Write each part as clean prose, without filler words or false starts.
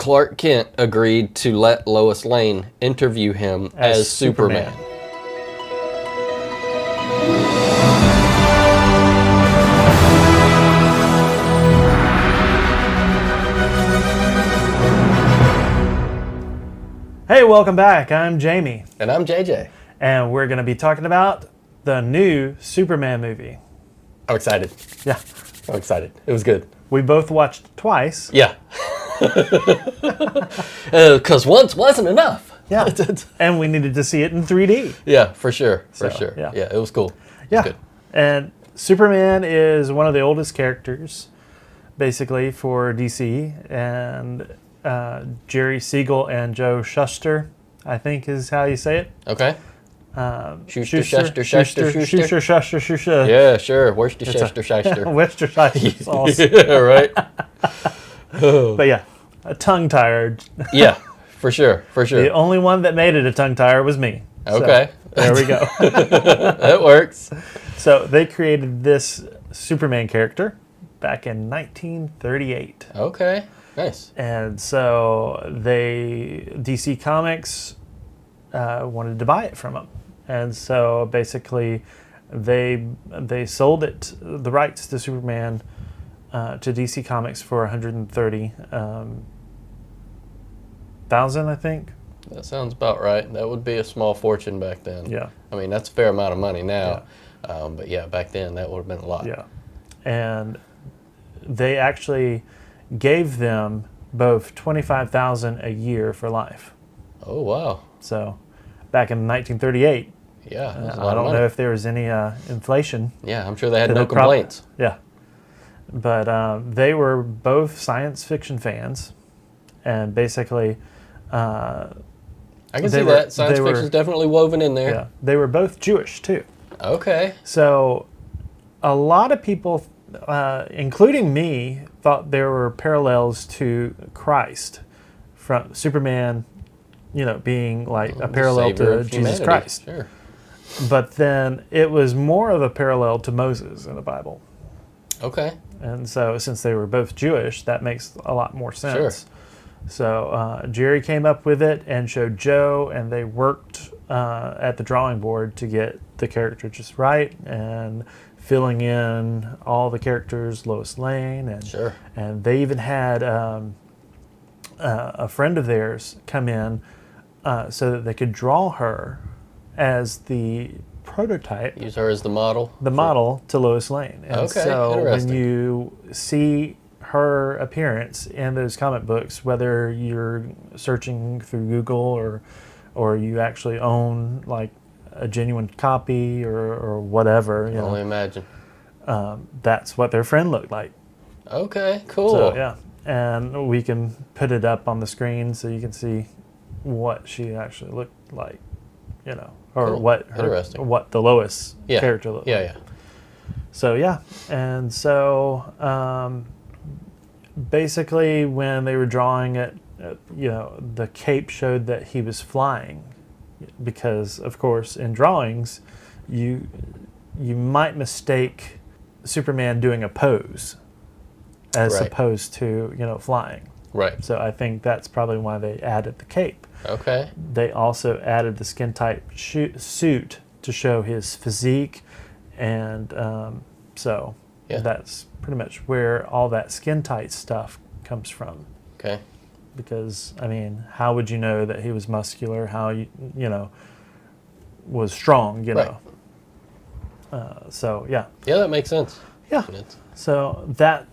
Clark Kent agreed to let Lois Lane interview him as Superman. Hey, welcome back. I'm Jamie. And I'm JJ. And we're going to be talking about the new Superman movie. I'm excited. Yeah. I'm excited. It was good. We both watched twice. Yeah. Because once wasn't enough. Yeah. And we needed to see it in 3D. Yeah, for sure. For sure. Yeah. Yeah, it was cool. Yeah. It was good. And Superman is one of the oldest characters, basically, for DC. And Jerry Siegel and Joe Shuster, I think is how you say it. Okay. Schuster. Shuster. Yeah, sure. Worcestershire. Worcestershire sauce. Yeah, right. But yeah, a tongue tired. Yeah, for sure. For sure. The only one that made it a tongue tire was me. Okay. So, there we go. That works. So they created this Superman character back in 1938. Okay. Nice. And so DC Comics wanted to buy it from them. And so basically they sold the rights to Superman to DC Comics for $130,000, I think. That sounds about right. That would be a small fortune back then. Yeah. I mean, that's a fair amount of money now. Yeah. But yeah, back then that would have been a lot. Yeah. And they actually gave them both $25,000 a year for life. Oh, wow. So back in 1938. Yeah, that's a lot I of don't money. know if there was any inflation. Yeah, I'm sure they had no complaints. Yeah. But they were both science fiction fans. And basically... I can see that. Science fiction is definitely woven in there. Yeah. They were both Jewish, too. Okay. So a lot of people, including me, thought there were parallels to Christ, from Superman, being like a parallel to Jesus Christ. Sure. But then it was more of a parallel to Moses in the Bible. Okay. And so since they were both Jewish, that makes a lot more sense. Sure. So Jerry came up with it and showed Joe, and they worked at the drawing board to get the character just right and filling in all the characters, Lois Lane, and sure. And they even had a friend of theirs come in so that they could draw her as the prototype. Use her as the model. The model to Lois Lane. And okay, so interesting. when you see her appearance in those comic books, whether you're searching through Google or you actually own like a genuine copy or whatever, I can only imagine. That's what their friend looked like. Okay, cool. So yeah, and we can put it up on the screen so you can see what she actually looked like, or cool. what the Lois character looked like. Yeah. So yeah, and so basically when they were drawing it, the cape showed that he was flying, because of course in drawings you might mistake Superman doing a pose as opposed to flying. Right. So I think that's probably why they added the cape. Okay. They also added the skin tight suit to show his physique, and so that's pretty much where all that skin tight stuff comes from. Okay. Because I mean, how would you know that he was muscular? How was strong? So yeah. Yeah, that makes sense. Yeah. So that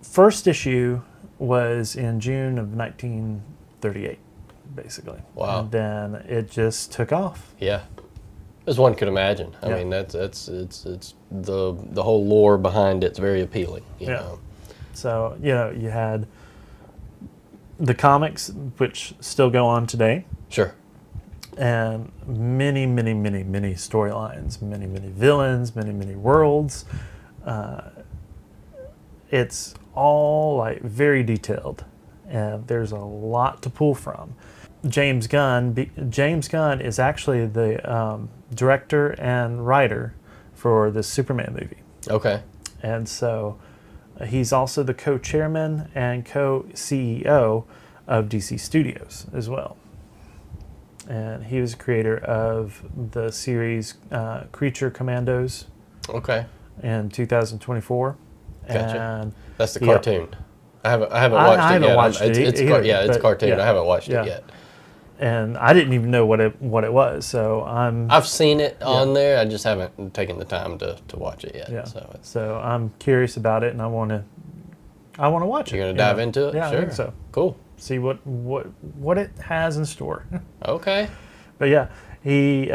first issue was in June of 1938, basically. Wow. And then it just took off. Yeah. As one could imagine. I mean, it's the whole lore behind it's very appealing. You know. So you had the comics, which still go on today. Sure. And many storylines, many villains, many worlds. It's all like very detailed, and there's a lot to pull from. James Gunn is actually the director and writer for the Superman movie. Okay. And so he's also the co-chairman and co-CEO of DC Studios as well. And he was creator of the series Creature Commandos Okay. in 2024. Gotcha. And That's the he- cartoon. I haven't watched I it haven't yet. watched it It's either, it's but cartoon. yeah. I haven't watched Yeah. it yet. And I didn't even know what it was. So I've seen it on there. I just haven't taken the time to watch it yet. yeah. So So I'm curious about it, and I want to watch it. you're gonna dive into it? Yeah, Sure. I think so. Cool. See what it has in store. Okay. But yeah, he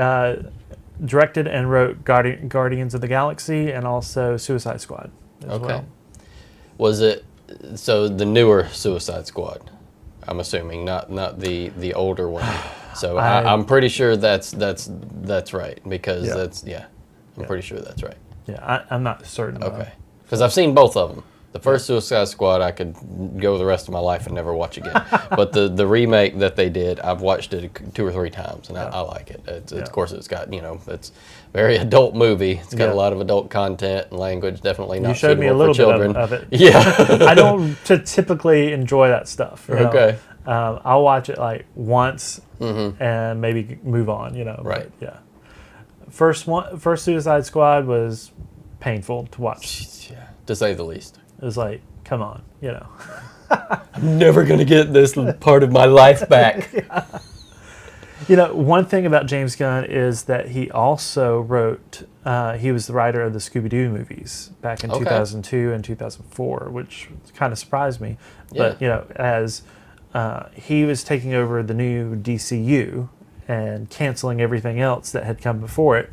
directed and wrote Guardians of the Galaxy and also Suicide Squad as Okay. well. Was it so the newer Suicide Squad? I'm assuming not the older one. So I'm pretty sure that's right because I'm pretty sure that's right. Yeah, I'm not certain. Okay. Because I've seen both of them. The first Suicide Squad I could go the rest of my life and never watch again. But the remake that they did, I've watched it 2 or 3 times and I like it. It's Of course, it's got, it's a very adult movie. It's got a lot of adult content and language, definitely not You showed me a suitable little for bit children. of it. Yeah. I don't typically enjoy that stuff. You know? Okay. I'll watch it like once and maybe move on. Right. But, yeah. First Suicide Squad was painful to watch. Yeah, to say the least. It was like, come on, I'm never going to get this part of my life back. One thing about James Gunn is that he also wrote, he was the writer of the Scooby-Doo movies back in 2002 and 2004, which kind of surprised me. But, as he was taking over the new DCU and canceling everything else that had come before it,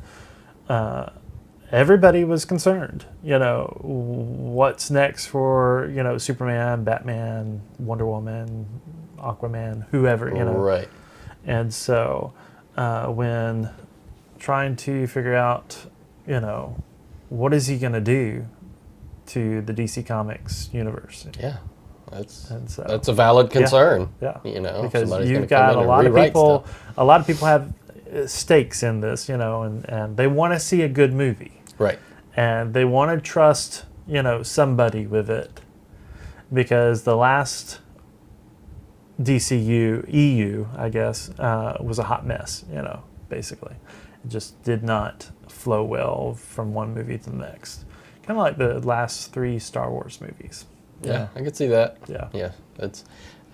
everybody was concerned, what's next for, Superman, Batman, Wonder Woman, Aquaman, whoever, Right. And so when trying to figure out, what is he going to do to the DC Comics universe? Yeah. That's so, a valid concern. Yeah. somebody's Because gonna you've come got in a and lot of rewrite people, stuff. a lot of people have stakes in this, and they want to see a good movie. Right. And they want to trust, somebody with it, because the last DCU, EU, I guess, was a hot mess, basically. It just did not flow well from one movie to the next. Kind of like the last 3 Star Wars movies. Yeah, I could see that. Yeah. Yeah.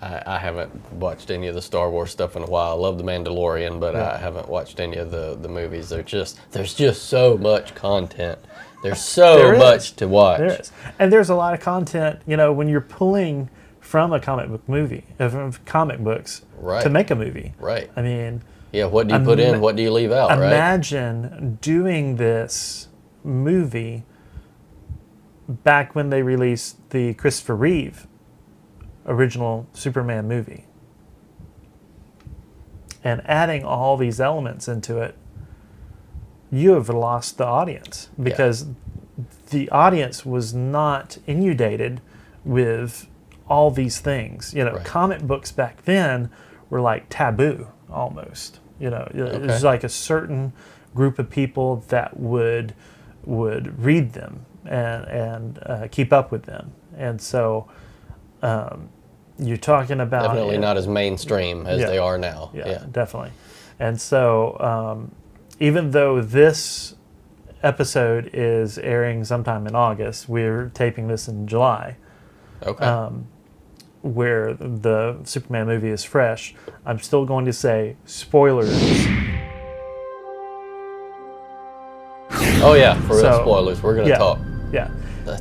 I haven't watched any of the Star Wars stuff in a while. I love The Mandalorian, but I haven't watched any of the movies. There's just so much content. There's so much to watch. There is. And there's a lot of content, when you're pulling from a comic book movie, from comic books to make a movie. Right. I mean, yeah, what do you put in? What do you leave out, right? Imagine doing this movie back when they released the Christopher Reeve original Superman movie and adding all these elements into it. You have lost the audience because the audience was not inundated with all these things. Comic books back then were like taboo almost. It was like a certain group of people that would read them and keep up with them. And so you're talking about definitely not as mainstream as they are now. Yeah, definitely. And so even though this episode is airing sometime in August, we're taping this in July. Okay. Where the Superman movie is fresh, I'm still going to say spoilers. Oh yeah, for real spoilers. We're gonna talk. Yeah.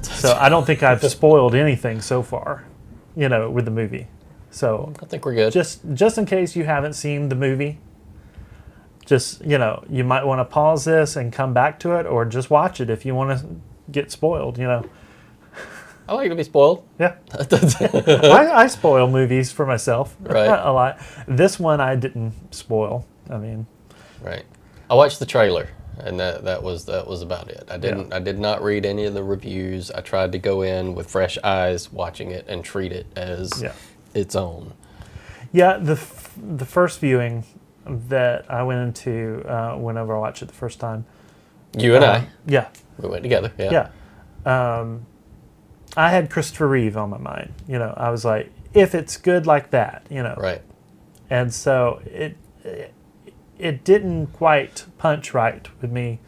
So I don't think I've spoiled anything so far, with the movie. So I think we're good. Just in case you haven't seen the movie, just you might want to pause this and come back to it, or just watch it if you want to get spoiled. I like to be spoiled. Yeah. I spoil movies for myself Right. a lot. This one I didn't spoil. I mean, right. I watched the trailer, and that was about it. I did not read any of the reviews. I tried to go in with fresh eyes, watching it and treat it as its own. Yeah, the first viewing that I went into whenever I watched it the first time. You and I. Yeah. We went together. Yeah. Yeah. I had Christopher Reeve on my mind. I was like, if it's good like that, you know. Right. And so it didn't quite punch right with me.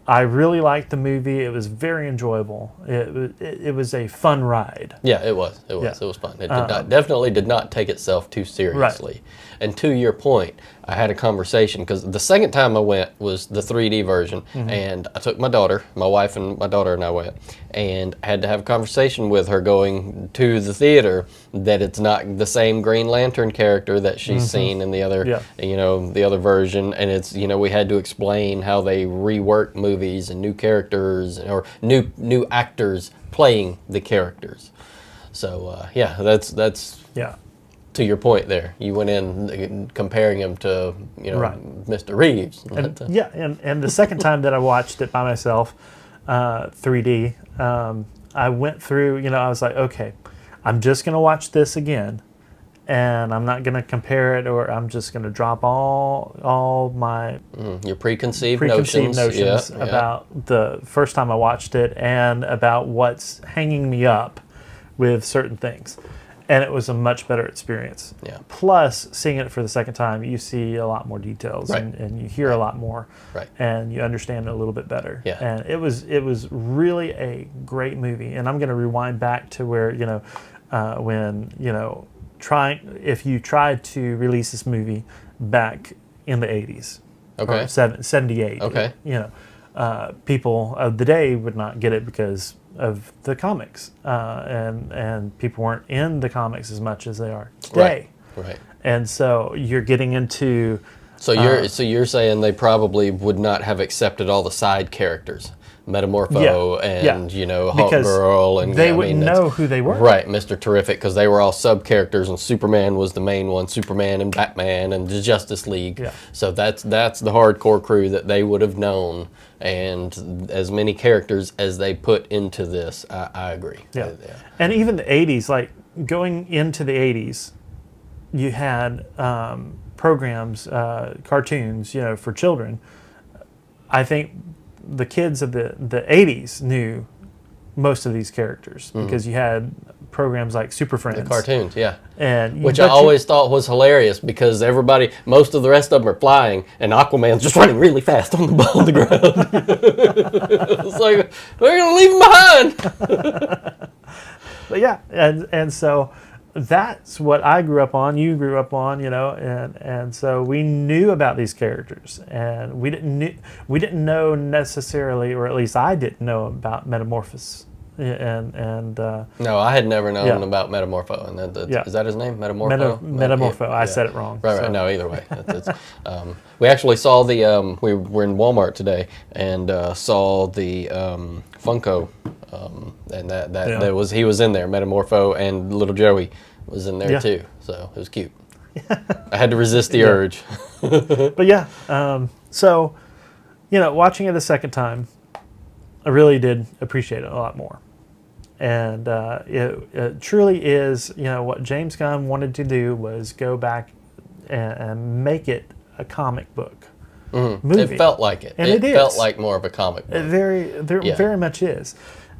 I really liked the movie. It was very enjoyable. It was a fun ride. Yeah, it was. It was. Yeah. It was fun. It definitely did not take itself too seriously. Right. And to your point, I had a conversation because the second time I went was the 3D version, and I took my daughter, my wife and my daughter and I went, and I had to have a conversation with her going to the theater that it's not the same Green Lantern character that she's seen in the other, the other version, and it's we had to explain how they rework movies and new characters or new actors playing the characters. So that's Yeah. to your point there. You went in comparing him to Mr. Reeves. And the second time that I watched it by myself, 3D, I went through. I was like, okay, I'm just gonna watch this again, and I'm not gonna compare it, or I'm just gonna drop all my your preconceived notions about the first time I watched it and about what's hanging me up with certain things. And it was a much better experience. Yeah. Plus, seeing it for the second time, you see a lot more details, right. and you hear a lot more, right. and you understand it a little bit better. Yeah. And it was really a great movie. And I'm going to rewind back to where when if you tried to release this movie back in the 80s, okay, or 78, okay, people of the day would not get it because of the comics, and people weren't in the comics as much as they are today. Right. And so you're getting into. So you're saying they probably would not have accepted all the side characters, Metamorpho and Hawkgirl, and they wouldn't know who they were. Right, Mr. Terrific, because they were all sub characters, and Superman was the main one. Superman and Batman and the Justice League. Yeah. So that's the hardcore crew that they would have known, and as many characters as they put into this, I agree. Yeah. And even the 80s, like going into the 80s, you had programs, cartoons, for children. I think the kids of the 80s knew most of these characters because you had programs like Super Friends. The cartoons, yeah. And which I always thought was hilarious because most of the rest of them are flying and Aquaman's just running really fast on the ground. It's like, we're going to leave him behind. But yeah, and so that's what I grew up on, you grew up on, and so we knew about these characters, and we didn't know necessarily, or at least I didn't know about Metamorphosis, and no, I had never known about Metamorpho, and is that his name, Metamorpho? Metamorpho. I said it wrong. Right. So. No, either way. We actually saw we were in Walmart today and saw the Funko, and he was in there, Metamorpho, and little Joey was in there too, so it was cute. I had to resist the urge. But yeah, so watching it a second time, I really did appreciate it a lot more. And it truly is, what James Gunn wanted to do was go back and make it a comic book movie. It felt like it. And it felt is. like more of a comic book. It very much is.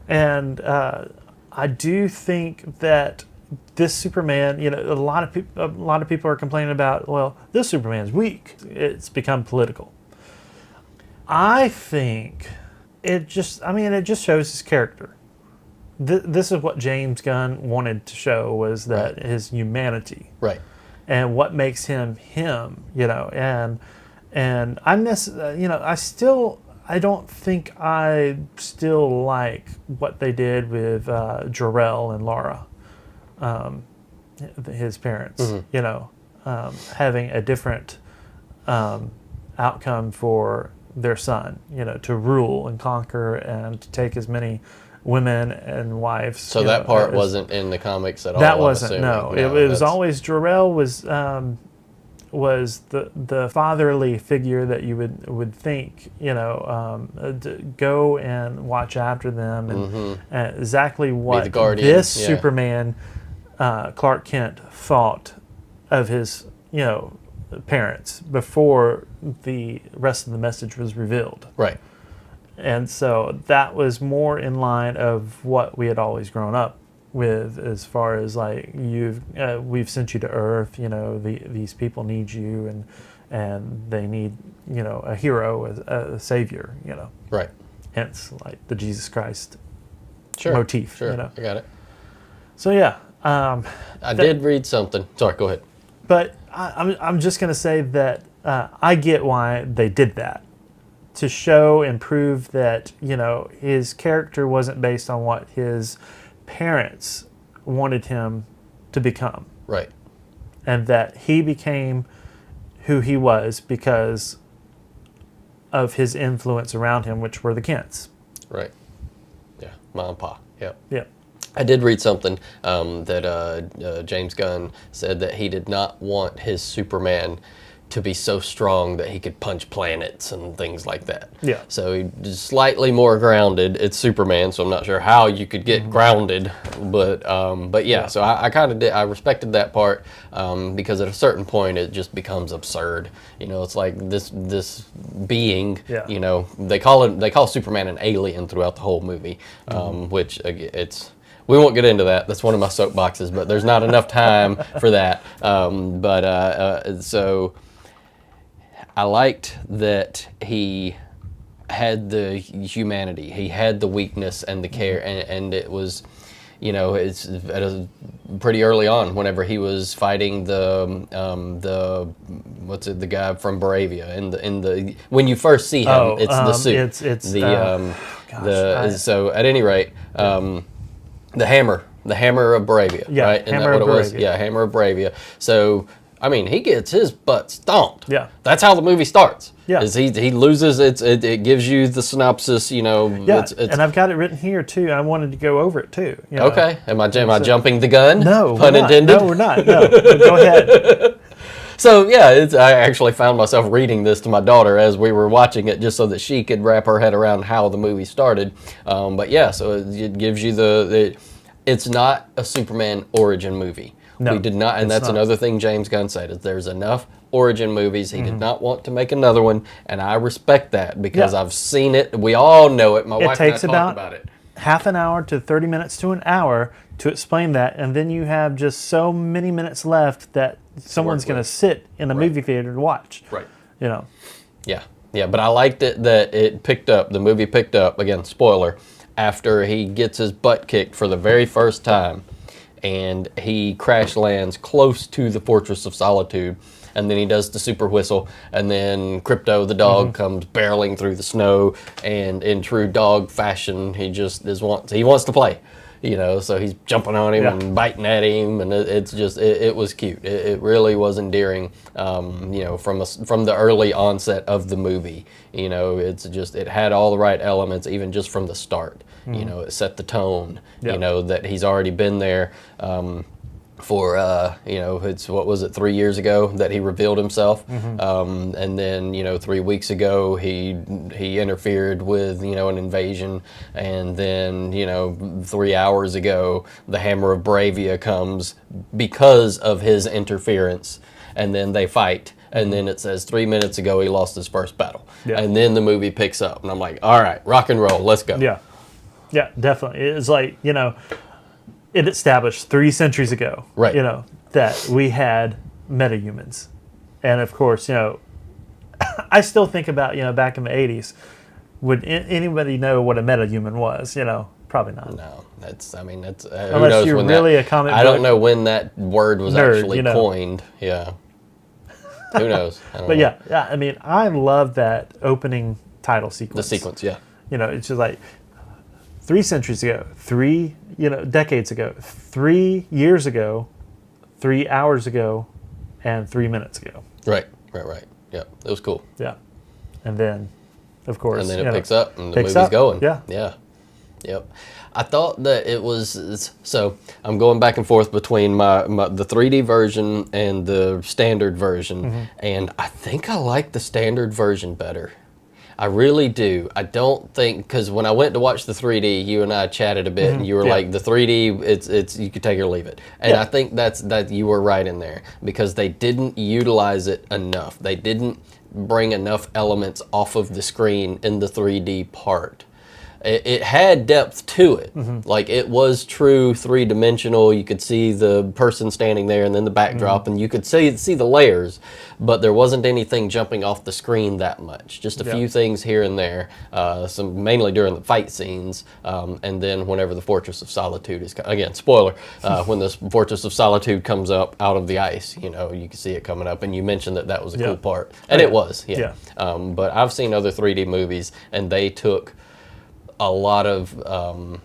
And I do think that this Superman, a lot of people are complaining about, well, this Superman's weak. It's become political. I think it just shows his character. This is what James Gunn wanted to show, was that his humanity, right, and what makes him him, and I don't think I still like what they did with Jor-El and Lara, his parents, having a different outcome for their son, to rule and conquer and to take as many women and wives. So that part wasn't in the comics at all. That wasn't. No, it was always Jor-El was the fatherly figure that you would think, to go and watch after them, and exactly what this Superman, Clark Kent, thought of his parents before the rest of the message was revealed. Right. And so that was more in line of what we had always grown up with, as far as like we've sent you to Earth. These people need you, and they need a hero, a savior. Right. Hence, like the Jesus Christ Sure. motif. Sure. I got it. So yeah. I did read something. Sorry, go ahead. But I'm just going to say that I get why they did that, to show and prove that his character wasn't based on what his parents wanted him to become. Right. And that he became who he was because of his influence around him, which were the Kents. Right. Yeah. Mom and Pa. Yep. Yeah. I did read something that James Gunn said that he did not want his Superman to be so strong that he could punch planets and things like that. Yeah. So he's slightly more grounded. It's Superman, so I'm not sure how you could get grounded, but yeah. So I kind of did. I respected that part because at a certain point it just becomes absurd. It's like this being. Yeah. They call Superman an alien throughout the whole movie, which it's. We won't get into that. That's one of my soapboxes, but there's not enough time for that. So I liked that he had the humanity. He had the weakness and the care, and it was, it's pretty early on whenever he was fighting the guy from Baravia when you first see him, it's the suit. So at any rate. The hammer of Baravia, yeah, right? Isn't hammer that what of it was? Baravia. Yeah, hammer of Baravia. So, I mean, he gets his butt stomped. Yeah. That's how the movie starts. Yeah. Is he loses, it gives you the synopsis, Yeah, and I've got it written here, too. I wanted to go over it, too. Okay. Am I jumping the gun? No, Pun intended? No, we're not. No, go ahead. So, yeah, I actually found myself reading this to my daughter as we were watching it just so that she could wrap her head around how the movie started. But, yeah, so it gives you it's not a Superman origin movie. No, we did not, and that's not. Another thing James Gunn said, is there's enough origin movies. He did not want to make another one, and I respect that because I've seen it. We all know it. My wife and I talked about it. Half an hour to 30 minutes to an hour to explain that, and then you have just so many minutes left that someone's going to sit in a movie theater to watch. Right. Yeah, but I liked it that the movie picked up, again, spoiler, after he gets his butt kicked for the very first time, and he crash lands close to the Fortress of Solitude, and then he does the super whistle, and then Krypto the dog comes barreling through the snow, and in true dog fashion, he wants to play. So he's jumping on him and biting at him, and it was cute. It really was endearing, from the early onset of the movie. It had all the right elements, even just from the start. It set the tone. That he's already been there. For it's 3 years ago that he revealed himself, and then 3 weeks ago he interfered with an invasion, and then 3 hours ago the Hammer of Baravia comes because of his interference, and then they fight. And then it says 3 minutes ago he lost his first battle, and then the movie picks up, and I'm like, all right, rock and roll, let's go. Yeah, definitely. It's like it established 3 centuries ago, right? That we had metahumans, and of course, I still think about back in the 80s. Would anybody know what a metahuman was? Probably not. No, that's unless you're really a comic book. I don't know when that word was nerd, actually coined. Yeah, who knows? But yeah, I love that opening title sequence. The sequence, yeah. It's just like 3 centuries ago, 3 decades ago, 3 years ago, 3 hours ago, and 3 minutes ago. Right. Yeah, it was cool. Yeah, and then, of course, and then it picks up and the movie's going. Yeah. Yep. I thought that it was so. I'm going back and forth between the 3D version and the standard version, and I think I like the standard version better. I really do. I don't think, because when I went to watch the 3D, you and I chatted a bit, and you were like, the 3D, it's you could take it or leave it. And I think that you were right in there, because they didn't utilize it enough. They didn't bring enough elements off of the screen in the 3D part. it had depth to it. Like, it was true three-dimensional. You could see the person standing there and then the backdrop, and you could see the layers, but there wasn't anything jumping off the screen that much. Just a few things here and there, some mainly during the fight scenes, and then whenever the Fortress of Solitude is, again, spoiler, when the Fortress of Solitude comes up out of the ice, you know, you can see it coming up, and you mentioned that was a cool part, and it was, but I've seen other 3D movies, and they took a lot of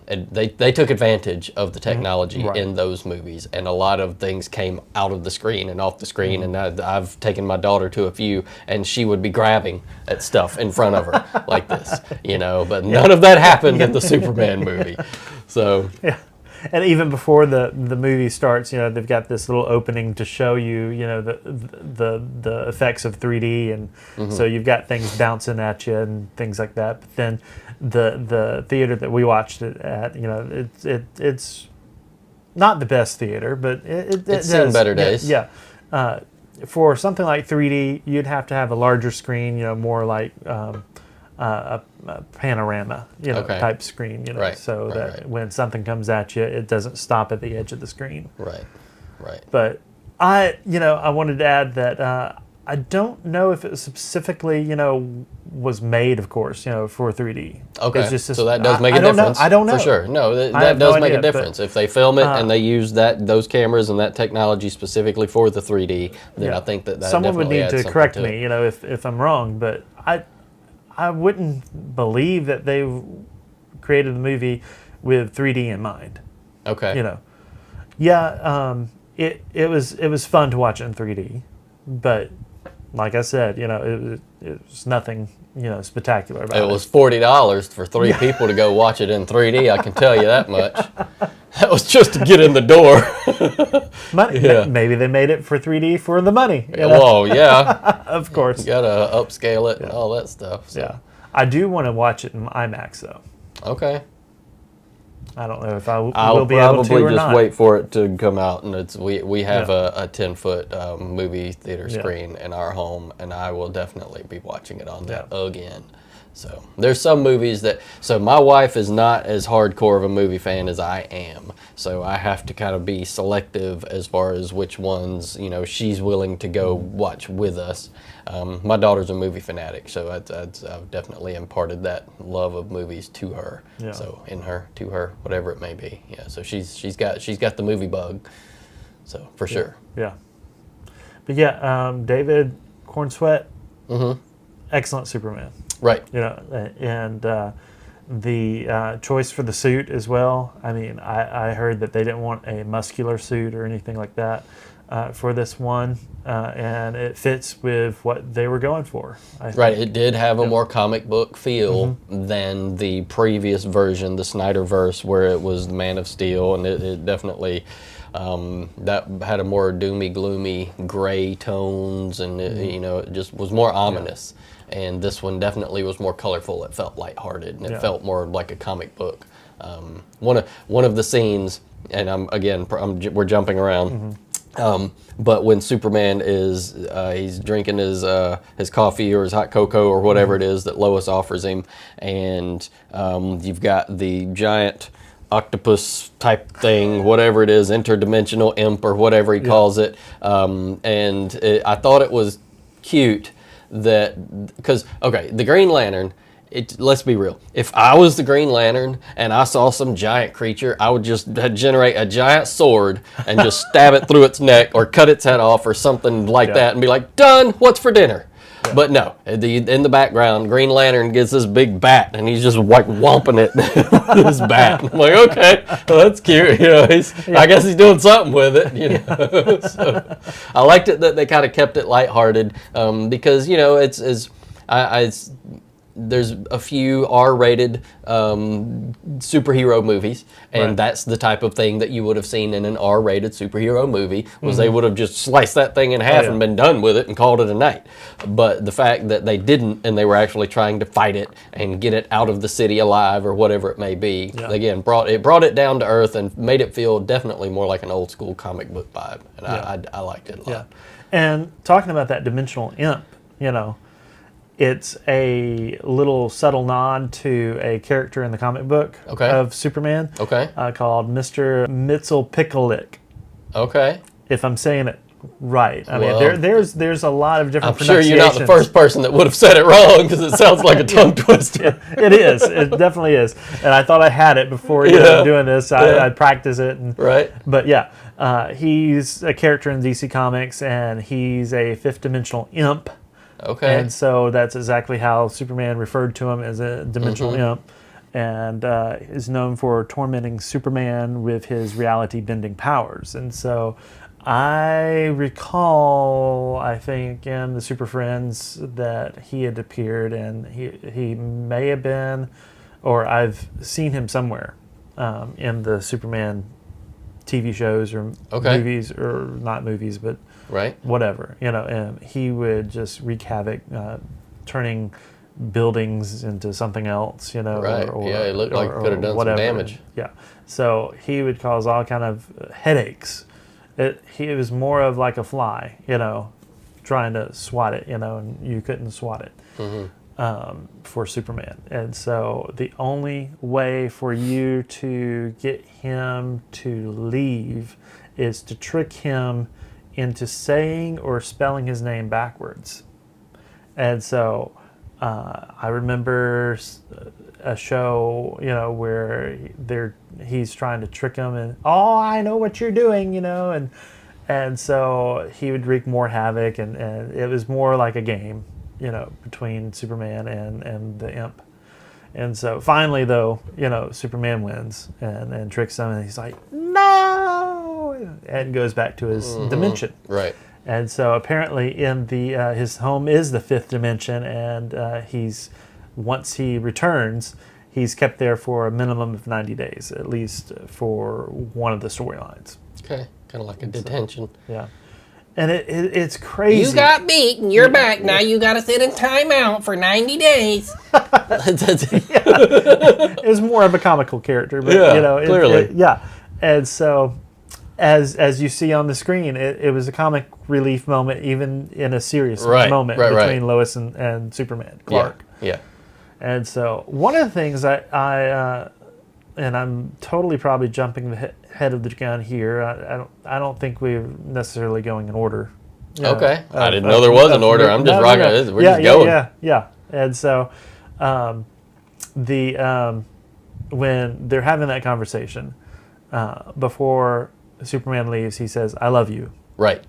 they took advantage of the technology in those movies, and a lot of things came out of the screen and off the screen, and I've taken my daughter to a few, and she would be grabbing at stuff in front of her like this, you know, but none of that happened in the Superman movie. So and even before the movie starts, you know, they've got this little opening to show you, you know, the effects of 3D, and so you've got things bouncing at you and things like that. But then the theater that we watched it at, you know, it's not the best theater, but it's seen better days. Yeah. For something like 3D, you'd have to have a larger screen, you know, more like a panorama, you know, type screen, you know, so that when something comes at you, it doesn't stop at the edge of the screen. Right. But I wanted to add that I don't know if it specifically, you know, was made, of course, you know, for 3D. Okay, it's just so that does make a difference. I don't know. For sure. No, that does make a difference. If they film it and they use those cameras and that technology specifically for the 3D, then I think that someone would need to correct me, it. you know, if I'm wrong, but I wouldn't believe that they created the movie with 3D in mind. Okay. You know, it was fun to watch in 3D, but like I said, you know, it was nothing, you know, spectacular about it. It was $40 for 3 people to go watch it in 3D. I can tell you that much. That was just to get in the door. Money. Yeah. Maybe they made it for 3D for the money. You know? Well, yeah. Of course. You gotta upscale it and all that stuff. So. Yeah. I do want to watch it in IMAX, though. Okay. I don't know if I will be able to or I'll probably just not. wait for it to come out, and we have a 10-foot movie theater screen in our home, and I will definitely be watching it on that again. So there's some movies so my wife is not as hardcore of a movie fan as I am, so I have to kind of be selective as far as which ones, you know, she's willing to go watch with us. My daughter's a movie fanatic, so I've definitely imparted that love of movies to her. Yeah. So to her, whatever it may be. Yeah. So she's got the movie bug. So for sure. Yeah. But David Corenswet, excellent Superman. Right. You know, and the choice for the suit as well. I mean, I heard that they didn't want a muscular suit or anything like that for this one, and it fits with what they were going for. Right. It did have a more comic book feel than the previous version, the Snyderverse, where it was Man of Steel, and it definitely that had a more doomy, gloomy, gray tones, and you know, it just was more ominous. And this one definitely was more colorful. It felt lighthearted, and it felt more like a comic book. One of the scenes, and we're jumping around, but when Superman is he's drinking his coffee or his hot cocoa or whatever it is that Lois offers him, and you've got the giant octopus type thing, whatever it is, interdimensional imp or whatever he calls it, and I thought it was cute. Because the Green Lantern, let's be real. If I was the Green Lantern and I saw some giant creature, I would just generate a giant sword and just stab it through its neck or cut its head off or something like that and be like, done, what's for dinner? Yeah. But no, in the background, Green Lantern gets this big bat and he's just like whomping it with his bat. I'm like, okay, well, that's cute. You know, I guess he's doing something with it. You know, so I liked it that they kind of kept it lighthearted because you know there's a few R-rated superhero movies, and that's the type of thing that you would have seen in an R-rated superhero movie, was they would have just sliced that thing in half and been done with it and called it a night. But the fact that they didn't, and they were actually trying to fight it and get it out of the city alive or whatever it may be, again, brought it down to earth and made it feel definitely more like an old school comic book vibe, and I liked it a lot. And talking about that dimensional imp, you know, It's a little subtle nod to a character in the comic book of Superman called Mr. Mxyzptlk. Okay. If I'm saying it right. I mean, there's a lot of different pronunciations. I'm sure you're not the first person that would have said it wrong, because it sounds like a tongue twister. It is. It definitely is. And I thought I had it before doing this. I'd practice it. But yeah, he's a character in DC Comics, and he's a fifth-dimensional imp. Okay. And so that's exactly how Superman referred to him, as a dimensional imp, and is known for tormenting Superman with his reality-bending powers. And so I recall, I think, in the Super Friends that he had appeared, and he may have been, or I've seen him somewhere in the Superman TV shows or movies, or not movies, but whatever, and he would just wreak havoc, turning buildings into something else, or it looked like he could have done some damage. Yeah, so he would cause all kind of headaches. He was more of like a fly, trying to swat it, and you couldn't swat it for Superman. And so the only way for you to get him to leave is to trick him into saying or spelling his name backwards. And so I remember a show, where he's trying to trick him, and I know what you're doing, and so he would wreak more havoc, and it was more like a game, between Superman and the imp. And so finally, though, Superman wins and tricks him, and he's like, no, and goes back to his dimension. Right. And so apparently in his home is the fifth dimension, and once he returns, he's kept there for a minimum of 90 days, at least for one of the storylines. Okay, kind of like a detention. Yeah. And it's crazy. You got beat and you're back. Now you got to sit in timeout for 90 days. It was more of a comical character, but clearly. And so as you see on the screen, it was a comic relief moment, even in a serious moment between Lois and Superman, Clark. Yeah. And so one of the things I and I'm totally probably jumping the head of the gun here. I don't think we're necessarily going in order. Okay. I didn't know there was an order. I'm just rocking it. We're just going. Yeah. And so when they're having that conversation, before Superman leaves, he says, "I love you." Right.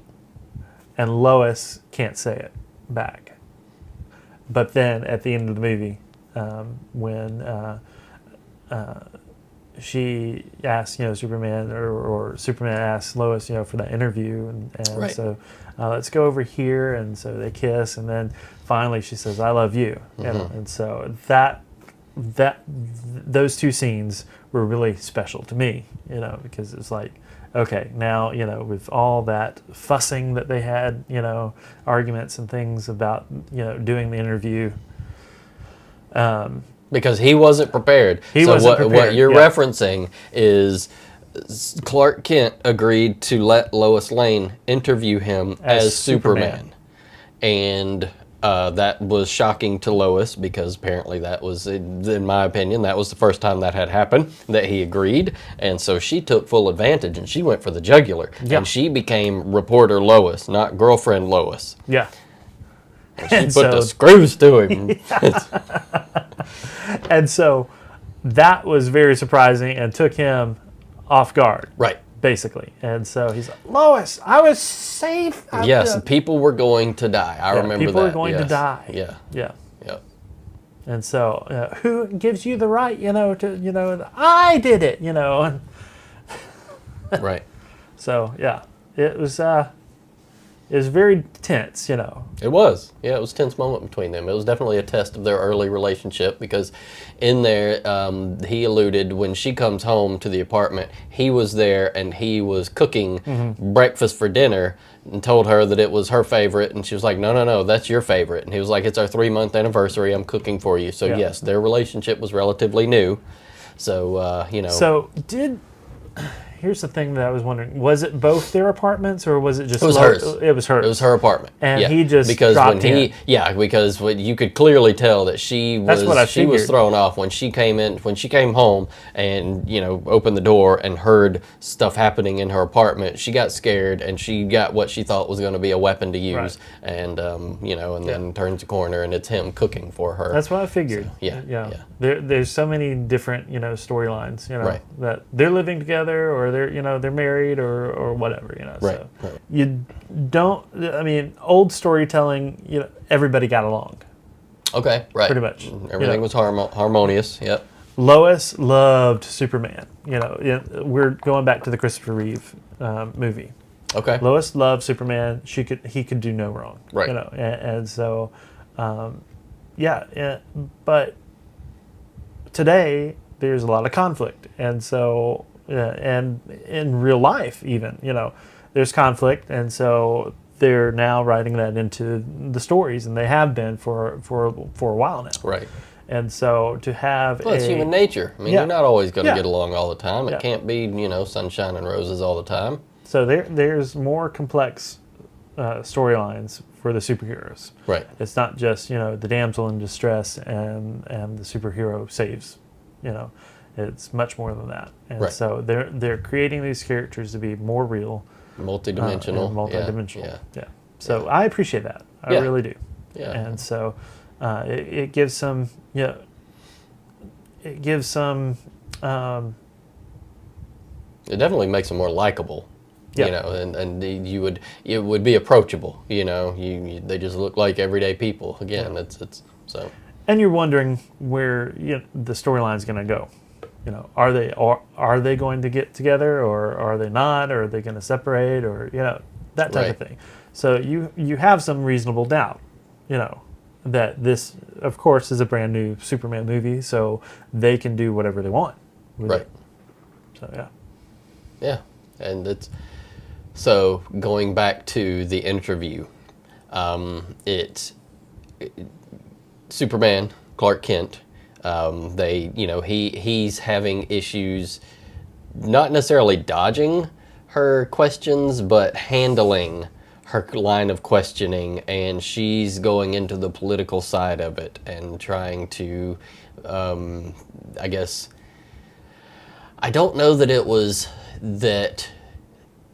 And Lois can't say it back. But then at the end of the movie, when she asks, Superman, or Superman asks Lois, for that interview, and so let's go over here, and so they kiss, and then finally she says, "I love you," and so those two scenes were really special to me, because it's like, okay, now, with all that fussing that they had, arguments and things about, doing the interview. Because he wasn't prepared. What you're referencing is Clark Kent agreed to let Lois Lane interview him as Superman. And that was shocking to Lois, because apparently that was, in my opinion, that was the first time that had happened, that he agreed. And so she took full advantage, and she went for the jugular. Yeah. And she became reporter Lois, not girlfriend Lois. Yeah. And she put the screws to him. And so that was very surprising and took him off guard. Right. Basically. And so he's like, "Lois, I was safe." Yes, people were going to die. I remember that. People were going to die. Yeah. Yeah. Yeah. And so, who gives you the right, I did it, Right. So, yeah, it was very tense, It was. Yeah, it was a tense moment between them. It was definitely a test of their early relationship, because in there, he alluded, when she comes home to the apartment, he was there and he was cooking breakfast for dinner, and told her that it was her favorite, and she was like, no, that's your favorite. And he was like, "It's our 3-month anniversary, I'm cooking for you." So yes, their relationship was relatively new. So, So here's the thing that I was wondering: was it both their apartments, or was it just? It was hers. It was hers. It was her apartment. And yeah. he just because dropped when in. because you could clearly tell that she was That's what I she was figured. thrown off when she came home and opened the door and heard stuff happening in her apartment. She got scared and she got what she thought was going to be a weapon to use, Right. and then turns the corner and it's him cooking for her. That's what I figured. So, yeah. There's so many different storylines. Right. That they're living together, or they're married, or whatever. Right, So right. you don't. I mean, old storytelling. Everybody got along. Okay, right. Pretty much. Everything was harmonious. Yep. Lois loved Superman. We're going back to the Christopher Reeve movie. Okay. Lois loved Superman. He could do no wrong. Right. And so, but today there's a lot of conflict, and so and in real life even there's conflict, and so they're now writing that into the stories, and they have been for a while now. Right. And so to have Well, it's human nature. I mean, Yeah. you're not always going to Yeah. get along all the time. It Yeah. can't be, sunshine and roses all the time. So there's more complex storylines for the superheroes. Right. It's not just the damsel in distress and the superhero saves. It's much more than that. And Right. so they're creating these characters to be more real, Multidimensional. and multidimensional. Yeah. So I appreciate that. I Yeah. really do. Yeah. And so it gives some it gives some It definitely makes them more likable. Yeah. And it would be approachable. They just look like everyday people. Again, it's so. and you're wondering where the storyline is going to go. Are they going to get together, or are they not, or are they going to separate, or that type of Right. thing. So you have some reasonable doubt, that this, of course, is a brand new Superman movie, so they can do whatever they want with Right. it. So yeah. Yeah, and so going back to the interview, Superman, Clark Kent, he's having issues, not necessarily dodging her questions, but handling her line of questioning, and she's going into the political side of it and trying to, I guess, I don't know that it was that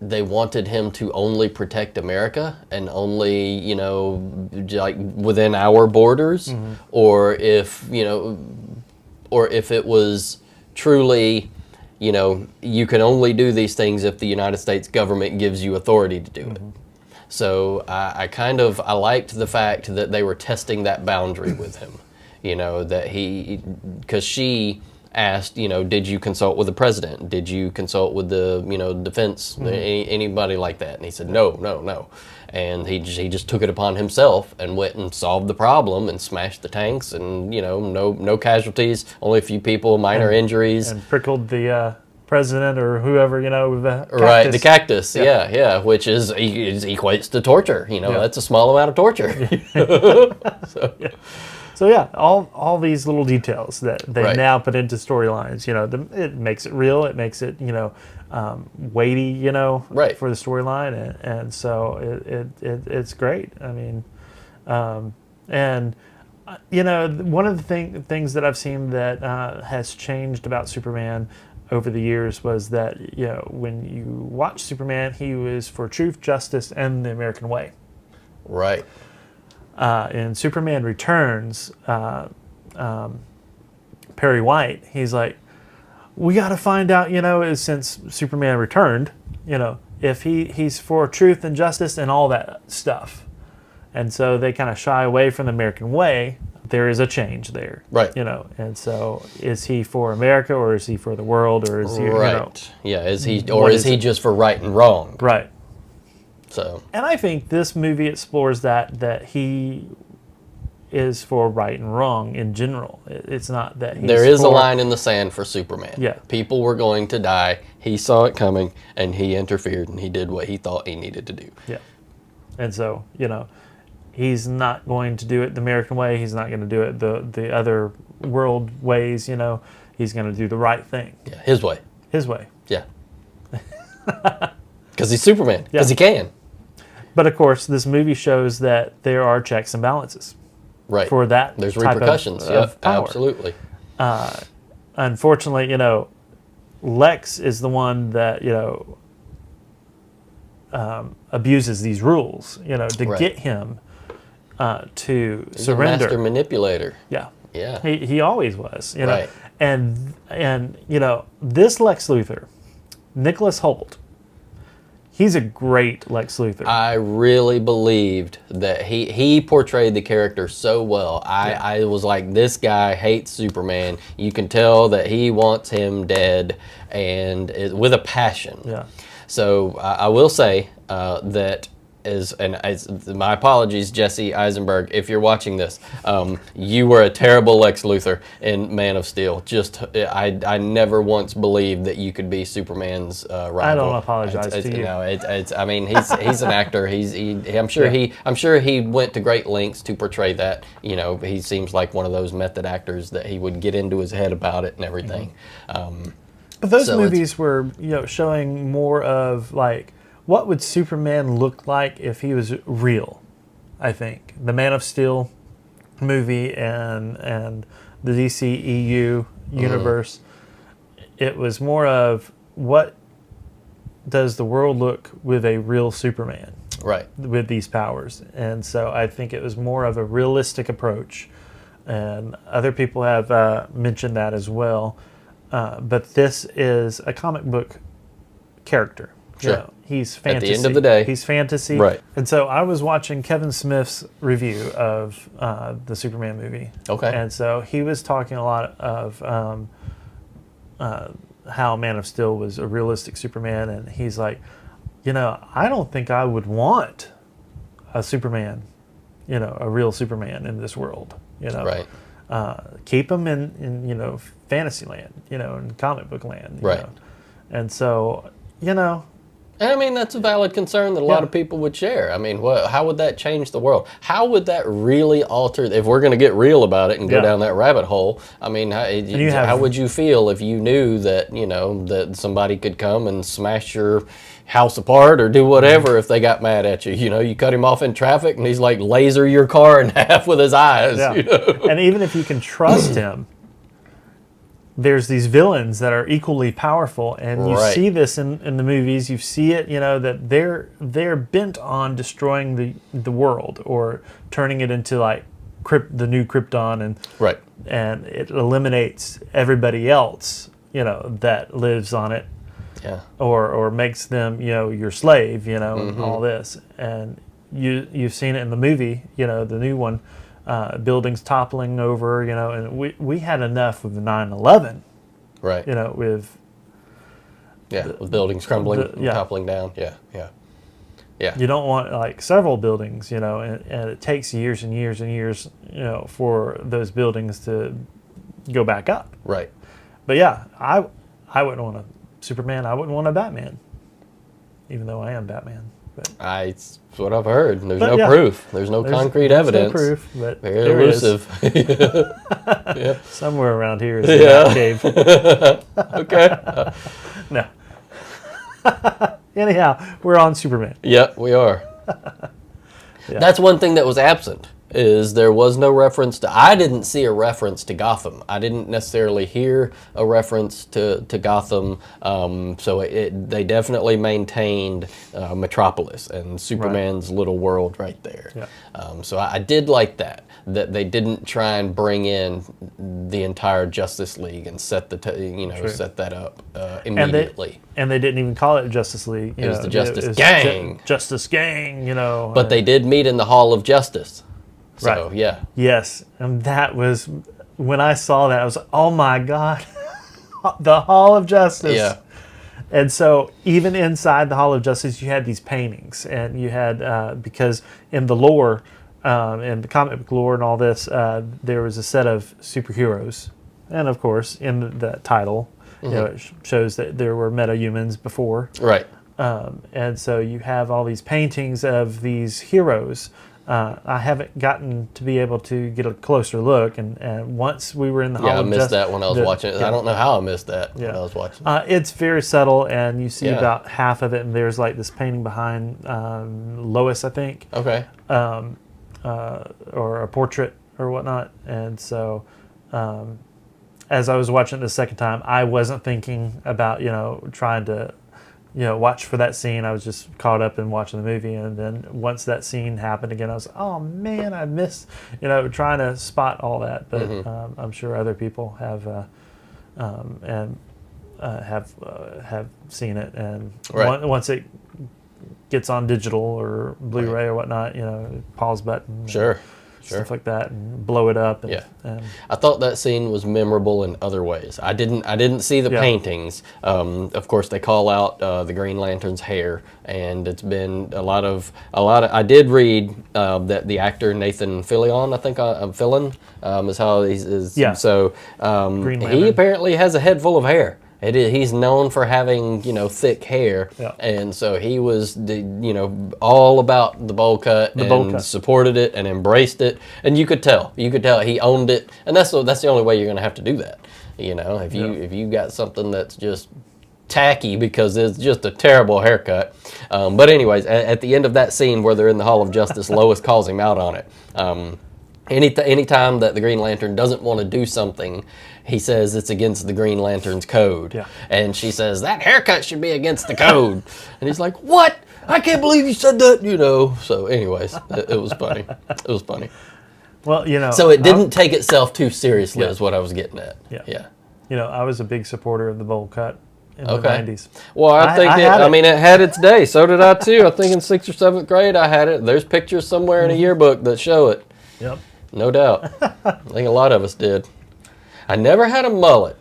they wanted him to only protect America and only, like within our borders, or if it was truly, you can only do these things if the United States government gives you authority to do it. So I liked the fact that they were testing that boundary with him, because she asked, did you consult with the president? Did you consult with the, defense, anybody like that? And he said, no. And he just took it upon himself and went and solved the problem and smashed the tanks, and, no casualties, only a few people, minor injuries. And prickled the president or whoever, with the cactus. Right, the cactus, yeah, which equates to torture. That's a small amount of torture. So yeah, all these little details that they Right. now put into storylines, it makes it real. It makes it, weighty, Right. for the storyline, and so it's great. I mean, one of the things that I've seen that has changed about Superman over the years was that when you watch Superman, he was for truth, justice, and the American way. Right. In Superman Returns, Perry White, he's like, we got to find out, since Superman returned, if he's for truth and justice and all that stuff. And so they kind of shy away from the American way. There is a change there. Right. And so is he for America, or is he for the world, or is he, Right. Yeah, is he just for right and wrong? Right. So. And I think this movie explores that he is for right and wrong in general. It's not that he's There is a for- line in the sand for Superman. Yeah. People were going to die. He saw it coming, and he interfered, and he did what he thought he needed to do. Yeah. And so, he's not going to do it the American way. He's not going to do it the other world ways, He's going to do the right thing. Yeah, his way. His way. Yeah. Because he's Superman. Because he can. But of course, this movie shows that there are checks and balances. Right. For that, there's type repercussions. of power. Absolutely. Unfortunately, Lex is the one that abuses these rules. To get him to He's surrender. a master manipulator. Yeah. Yeah. He always was. Right. And this Lex Luthor, Nicholas Hoult. He's a great Lex Luthor. I really believed that he portrayed the character so well. I was like, this guy hates Superman. You can tell that he wants him dead, and with a passion. Yeah. So I will say that my apologies, Jesse Eisenberg, if you're watching this. You were a terrible Lex Luthor in Man of Steel. I never once believed that you could be Superman's rival. I don't apologize to you. I mean, he's an actor. I'm sure he went to great lengths to portray that. He seems like one of those method actors that he would get into his head about it and everything. But those movies were, showing more of like, what would Superman look like if he was real? I think the Man of Steel movie and the DCEU universe, it was more of what does the world look with a real Superman, right, with these powers. And so I think it was more of a realistic approach, and other people have mentioned that as well. But this is a comic book character. Sure. He's fantasy. At the end of the day. He's fantasy. Right. And so I was watching Kevin Smith's review of the Superman movie. Okay. And so he was talking a lot of how Man of Steel was a realistic Superman. And he's like, I don't think I would want a Superman, a real Superman in this world. Right. Keep him in fantasy land, in comic book land. Right. And so, I mean, that's a valid concern that a lot of people would share. I mean, how would that change the world? How would that really alter, if we're going to get real about it and go down that rabbit hole, I mean, how would you feel if you knew that, that somebody could come and smash your house apart or do whatever if they got mad at you? You cut him off in traffic and he's like laser your car in half with his eyes. Yeah. And even if you can trust him, there's these villains that are equally powerful, and you see this in the movies. You see it, that they're bent on destroying the world or turning it into like the new Krypton, and it eliminates everybody else, that lives on it, or makes them, your slave, and all this. And you've seen it in the movie, the new one. Buildings toppling over, and we had enough with the 9/11, right? With buildings crumbling, toppling down, yeah. You don't want like several buildings, and it takes years and years and years, for those buildings to go back up, right? But yeah, I wouldn't want a Superman. I wouldn't want a Batman, even though I am Batman. But it's what I've heard. There's no proof. There's no concrete evidence. No proof, but very elusive. Somewhere around here is a bat cave. Okay. No. Anyhow, we're on Superman. Yep, we are. That's one thing that was absent. Is there was no reference to, I didn't see a reference to Gotham. I didn't necessarily hear a reference to Gotham, so they definitely maintained Metropolis and Superman's little world right there. Yeah. So I did like that they didn't try and bring in the entire Justice League and set set that up immediately. And they didn't even call it Justice League. It was the Justice Gang. Justice Gang, But they did meet in the Hall of Justice. So, right. Yeah. Yes. And that was, when I saw that, I was like, oh my God, the Hall of Justice. Yeah. And so even inside the Hall of Justice, you had these paintings. And you had, because in the lore, in the comic book lore and all this, there was a set of superheroes. And of course, in the title, it shows that there were meta-humans before. Right. And so you have all these paintings of these heroes I haven't gotten to be able to get a closer look, and once we were in the Hall Yeah, I of missed that when I was watching it. yeah. I don't know how I missed that when I was watching it. It's very subtle, and you see Yeah. about half of it, and there's like this painting behind Lois, I think, Okay. or a portrait or whatnot. And so, as I was watching it the second time, I wasn't thinking about trying to watch for that scene. I was just caught up in watching the movie, and then once that scene happened again, I was, oh man, I missed trying to spot all that. But I'm sure other people have have seen it, and Right. once it gets on digital or Blu-ray or whatnot, pause button, Sure. stuff like that, and blow it up. And, Yeah. and I thought that scene was memorable in other ways. I didn't see the paintings. Of course, they call out the Green Lantern's hair, and it's been a lot of. I did read that the actor Nathan Fillion, I think Fillion, is how he's. Yeah. So Green he Lantern. apparently has a head full of hair. He's known for having, thick hair, Yeah. and so he was, all about the bowl cut bowl cut. supported it and embraced it, and you could tell he owned it, and that's the only way you're going to have to do that, if you got something that's just tacky because it's just a terrible haircut. But anyways, at the end of that scene where they're in the Hall of Justice, Lois calls him out on it. Anytime that the Green Lantern doesn't want to do something, he says it's against the Green Lantern's code. Yeah. And she says, that haircut should be against the code. And he's like, what? I can't believe you said that, So anyways, it was funny. It was funny. Well, So it didn't take itself too seriously is what I was getting at. Yeah. I was a big supporter of the bowl cut in the Okay. 90s. Well, I think had it. it had its day. So did I too. I think in 6th or 7th grade I had it. There's pictures somewhere in a yearbook that show it. Yep. No doubt. I think a lot of us did. I never had a mullet,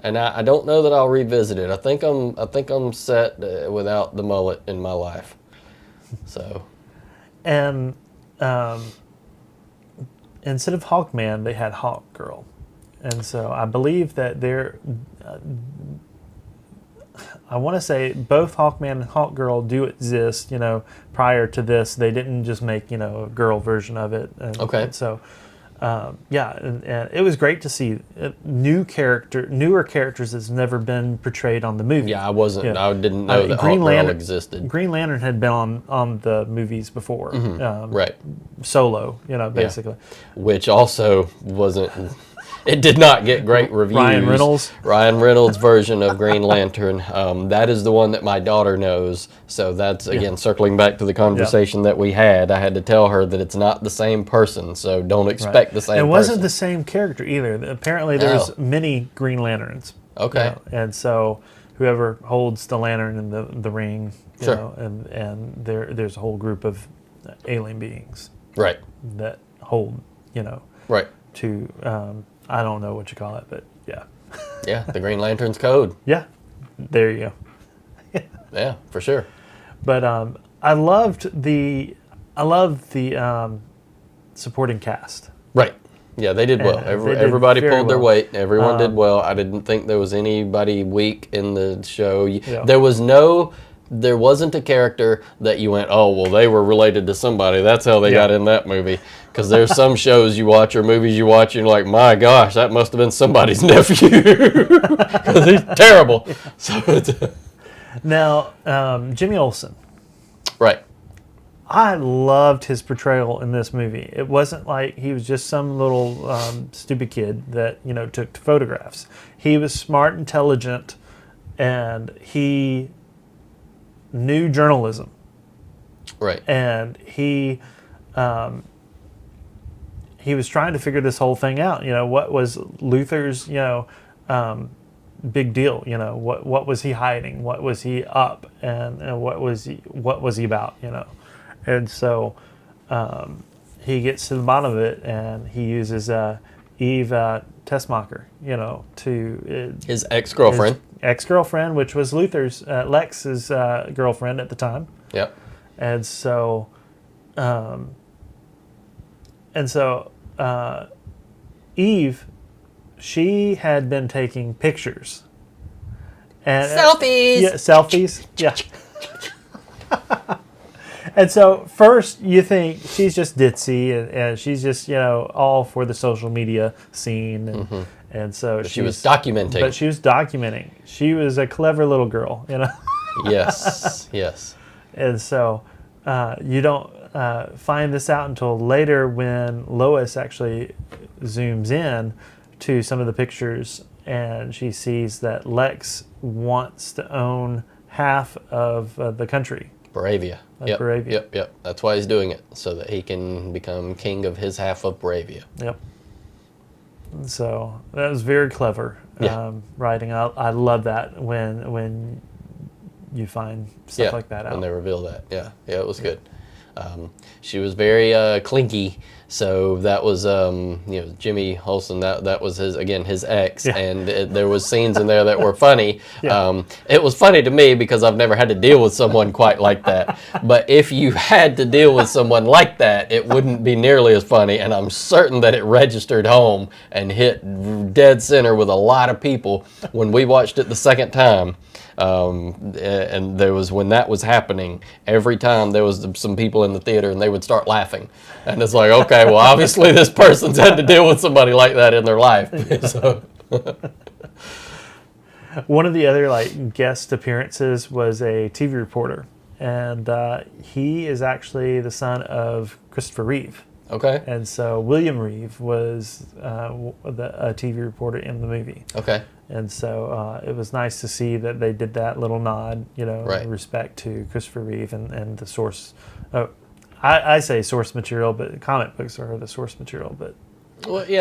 and I don't know that I'll revisit it. I think I'm set without the mullet in my life. So. And instead of Hawkman, they had Hawk Girl, and so I believe that I want to say both Hawkman and Hawk Girl do exist. Prior to this, they didn't just make a girl version of it. Okay. And so, and it was great to see newer characters that's never been portrayed on the movie. Yeah, I didn't know that Hawk Girl existed. Green Lantern had been on the movies before. Right. Solo, basically. Which also wasn't. It did not get great reviews. Ryan Reynolds' version of Green Lantern. That is the one that my daughter knows. So that's, again, circling back to the conversation that we had. I had to tell her that it's not the same person, so don't expect the same person. It wasn't the same character either. Apparently there's many Green Lanterns. Okay. And so whoever holds the lantern in the ring, Sure. and there's a whole group of alien beings Right. that hold, Right. to... I don't know what you call it, but yeah. Yeah, the Green Lantern's code. Yeah, there you go. Yeah, for sure. But I loved the supporting cast. Right. Yeah, they did well. They did Everybody very pulled their well. weight. Everyone did well. I didn't think there was anybody weak in the show. Yeah. There wasn't a character that you went, oh, well, they were related to somebody. That's how they got in that movie. Because there's some shows you watch or movies you watch, and you're like, my gosh, that must have been somebody's nephew. Because he's terrible. So Now, Jimmy Olsen. right. I loved his portrayal in this movie. It wasn't like he was just some little stupid kid that took photographs. He was smart, intelligent, and he knew journalism. Right. And he was trying to figure this whole thing out. What was Luthor's big deal? What was he hiding? What was he up? And what was he about? And so he gets to the bottom of it, and he uses Eve Tessmacher, to His ex-girlfriend. his ex-girlfriend, which was Luthor's Lex's girlfriend at the time. Yep. And so, Eve, she had been taking pictures. And, Selfies. Yeah, selfies. Yeah. And so first you think she's just ditzy and she's just, all for the social media scene. And so she was documenting. But she was documenting. She was a clever little girl, Yes, yes. And so you don't find this out until later when Lois actually zooms in to some of the pictures and she sees that Lex wants to own half of the country. Bravia. Bravia. Yep. That's why he's doing it, so that he can become king of his half of Bravia. Yep. So that was very clever writing. I love that when you find stuff like that out. When they reveal that. Yeah, it was good. She was very clinky, so that was Jimmy Olsen. That was his ex, and there was scenes in there that were funny. It was funny to me because I've never had to deal with someone quite like that. But if you had to deal with someone like that, it wouldn't be nearly as funny. And I'm certain that it registered home and hit dead center with a lot of people when we watched it the second time. And there was, when that was happening, every time there was some people in the theater and they would start laughing, and it's like, okay, well, obviously this person's had to deal with somebody like that in their life. So. One of the other guest appearances was a TV reporter, and he is actually the son of Christopher Reeve. Okay. And so William Reeve was a TV reporter in the movie. Okay. And so it was nice to see that they did that little nod, respect to Christopher Reeve and the source. I say source material, but comic books are the source material. But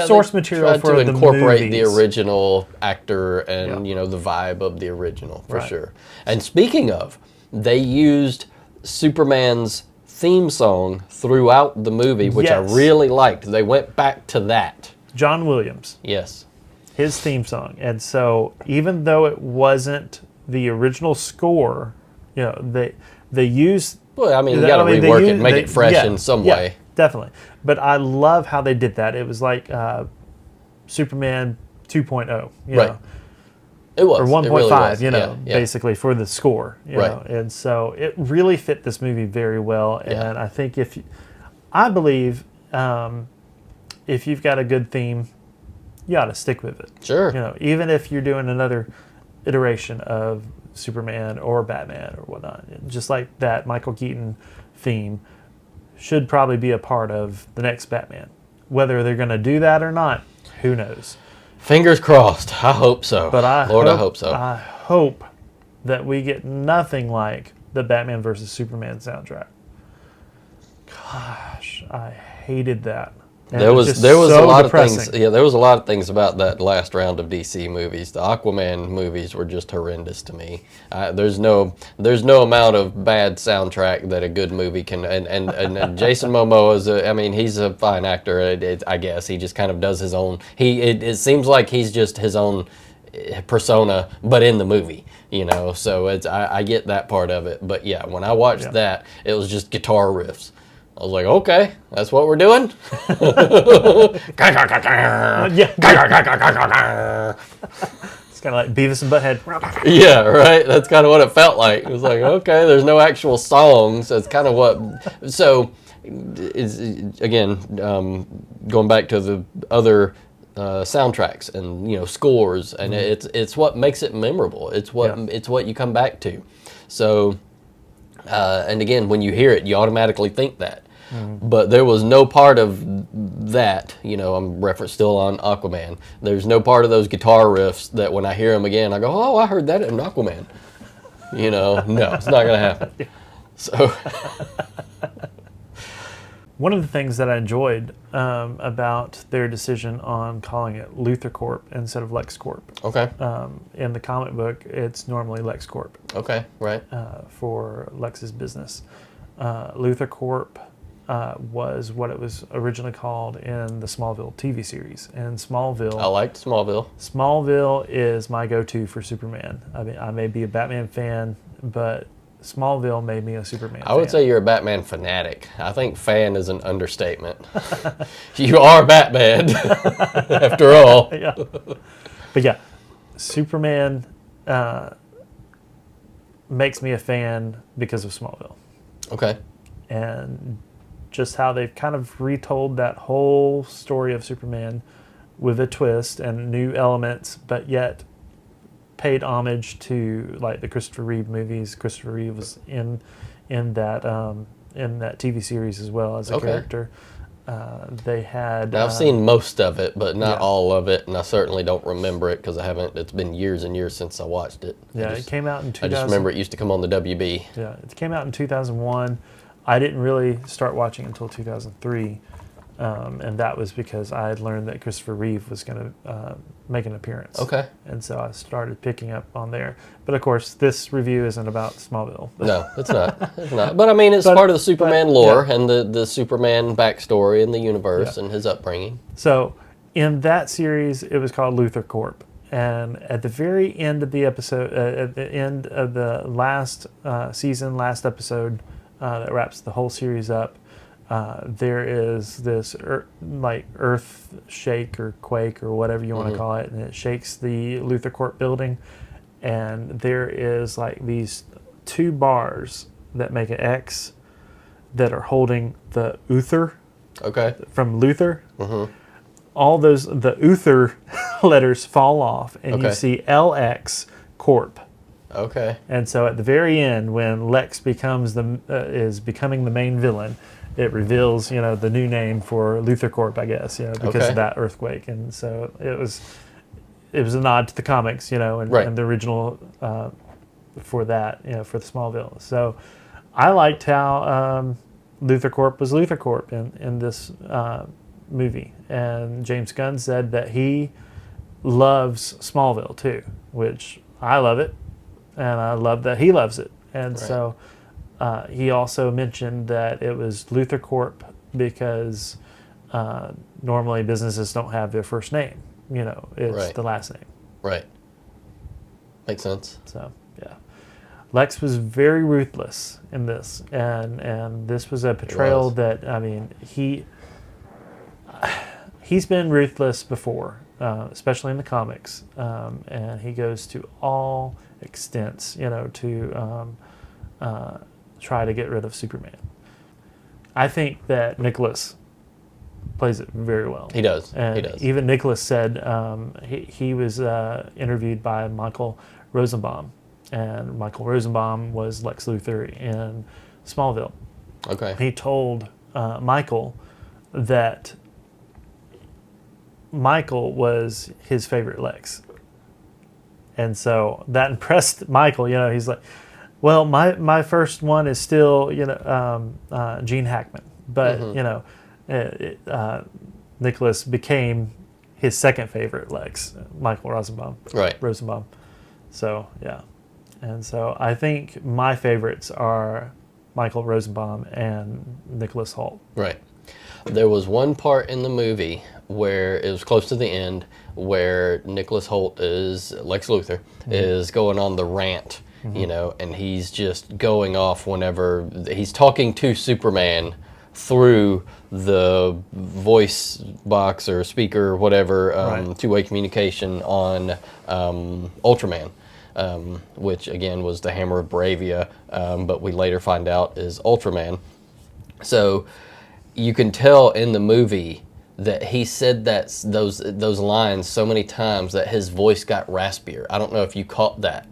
source material for to the incorporate movies. the original actor and the vibe of the original for sure. And speaking of, they used Superman's theme song throughout the movie, which I really liked. They went back to that. John Williams. Yes. His theme song. And so even though it wasn't the original score, they used... Well, I mean, you got to rework it, make it fresh in some way. Definitely. But I love how they did that. It was like Superman 2.0, right. It was. Or 1.5, really basically for the score. Right. And so it really fit this movie very well. And I think I believe if you've got a good theme, you ought to stick with it. Sure. Even if you're doing another iteration of Superman or Batman or whatnot, just like that Michael Keaton theme should probably be a part of the next Batman. Whether they're going to do that or not, who knows? Fingers crossed. I hope so. But I hope so. I hope that we get nothing like the Batman versus Superman soundtrack. Gosh, I hated that. And there was so a lot depressing. of things. Yeah, there was a lot of things about that last round of DC movies. The Aquaman movies were just horrendous to me. There's no amount of bad soundtrack that a good movie can. And Jason Momoa is he's a fine actor. I guess he just kind of does his own. It seems like he's just his own persona, but in the movie. So I get that part of it. But yeah, when I watched that, it was just guitar riffs. I was like, okay, that's what we're doing? It's kind of like Beavis and Butthead. Yeah, right? That's kind of what it felt like. It was like, okay, there's no actual songs. That's kind of what... So, again, going back to the other soundtracks and, scores, and it's what makes it memorable. It's what you come back to. So... and again, when you hear it, you automatically think that. But there was no part of that, I'm referenced still on Aquaman. There's no part of those guitar riffs that when I hear them again, I go, oh, I heard that in Aquaman. No, it's not going to happen. So, one of the things that I enjoyed about their decision on calling it Luthor Corp instead of Lex Corp. Okay. In the comic book, it's normally Lex Corp. Okay, right. For Lex's business. Luthor Corp was what it was originally called in the Smallville TV series. And Smallville... I liked Smallville. Smallville is my go-to for Superman. I mean, I may be a Batman fan, but Smallville made me a Superman fan. I would say you're a Batman fanatic. I think fan is an understatement. You are Batman, after all. Yeah. But yeah, Superman makes me a fan because of Smallville. Okay. and just how they've kind of retold that whole story of Superman with a twist and new elements, but yet paid homage to like the Christopher Reeve movies. Christopher Reeve was in that TV series as well as a character. They had. Now, I've seen most of it, but not all of it, and I certainly don't remember it because I haven't. It's been years and years since I watched it. Yeah, it came out in 2000. I just remember it used to come on the WB. Yeah, it came out in 2001. I didn't really start watching until 2003, and that was because I had learned that Christopher Reeve was going to make an appearance. Okay. And so I started picking up on there. But of course, this review isn't about Smallville. No, it's not. It's not. But I mean, it's part of the Superman lore and the Superman backstory and the universe and his upbringing. So in that series, it was called Luthor Corp. And at the very end of the episode, at the end of the last season, last episode that wraps the whole series up, there is this earth shake or quake or whatever you want to call it, and it shakes the Luthor Corp building, and there is like these two bars that make an X that are holding the Uther from Luthor. All those, the Uther letters fall off, and you see LX Corp. Okay. And so at the very end, when Lex becomes is becoming the main villain, it reveals, the new name for Luthor Corp, I guess, because of that earthquake. And so it was a nod to the comics, and the original for that, for the Smallville. So I liked how Luthor Corp was Luthor Corp in this movie. And James Gunn said that he loves Smallville too, which I love it. And I love that he loves it. And so he also mentioned that it was Luthor Corp because normally businesses don't have their first name. It's the last name. Right. Makes sense. So, yeah. Lex was very ruthless in this. And this was a portrayal that, I mean, he's been ruthless before, especially in the comics. And he goes to all extents, to try to get rid of Superman. I think that Nicholas plays it very well. He does. And he does. Even Nicholas said he was interviewed by Michael Rosenbaum, and Michael Rosenbaum was Lex Luthor in Smallville. Okay. He told Michael that Michael was his favorite Lex. And so that impressed Michael. He's like, well, my first one is still, Gene Hackman. But, Nicholas became his second favorite Lex, Michael Rosenbaum. Right. Rosenbaum. So, yeah. And so I think my favorites are Michael Rosenbaum and Nicholas Hoult. Right. There was one part in the movie where it was close to the end where Nicholas Hoult is, Lex Luthor, is going on the rant, and he's just going off whenever he's talking to Superman through the voice box or speaker or whatever, two-way communication on Ultraman, which again was the Hammer of Bravia, but we later find out is Ultraman. So you can tell in the movie that he said those lines so many times that his voice got raspier. I don't know if you caught that.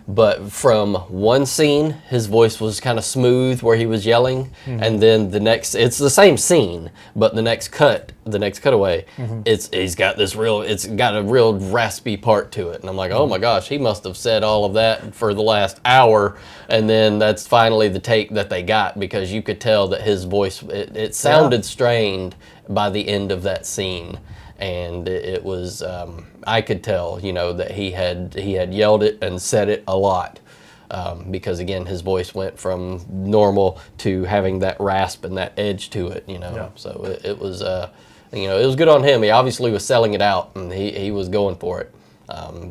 But from one scene, his voice was kind of smooth where he was yelling, and then the next, it's the same scene, but the next cutaway, it's got a real raspy part to it, and I'm like, oh my gosh, he must have said all of that for the last hour, and then that's finally the take that they got, because you could tell that his voice, it sounded strained by the end of that scene. And it was, I could tell, that he had yelled it and said it a lot, because again, his voice went from normal to having that rasp and that edge to it, So it was, it was good on him. He obviously was selling it out, and he was going for it,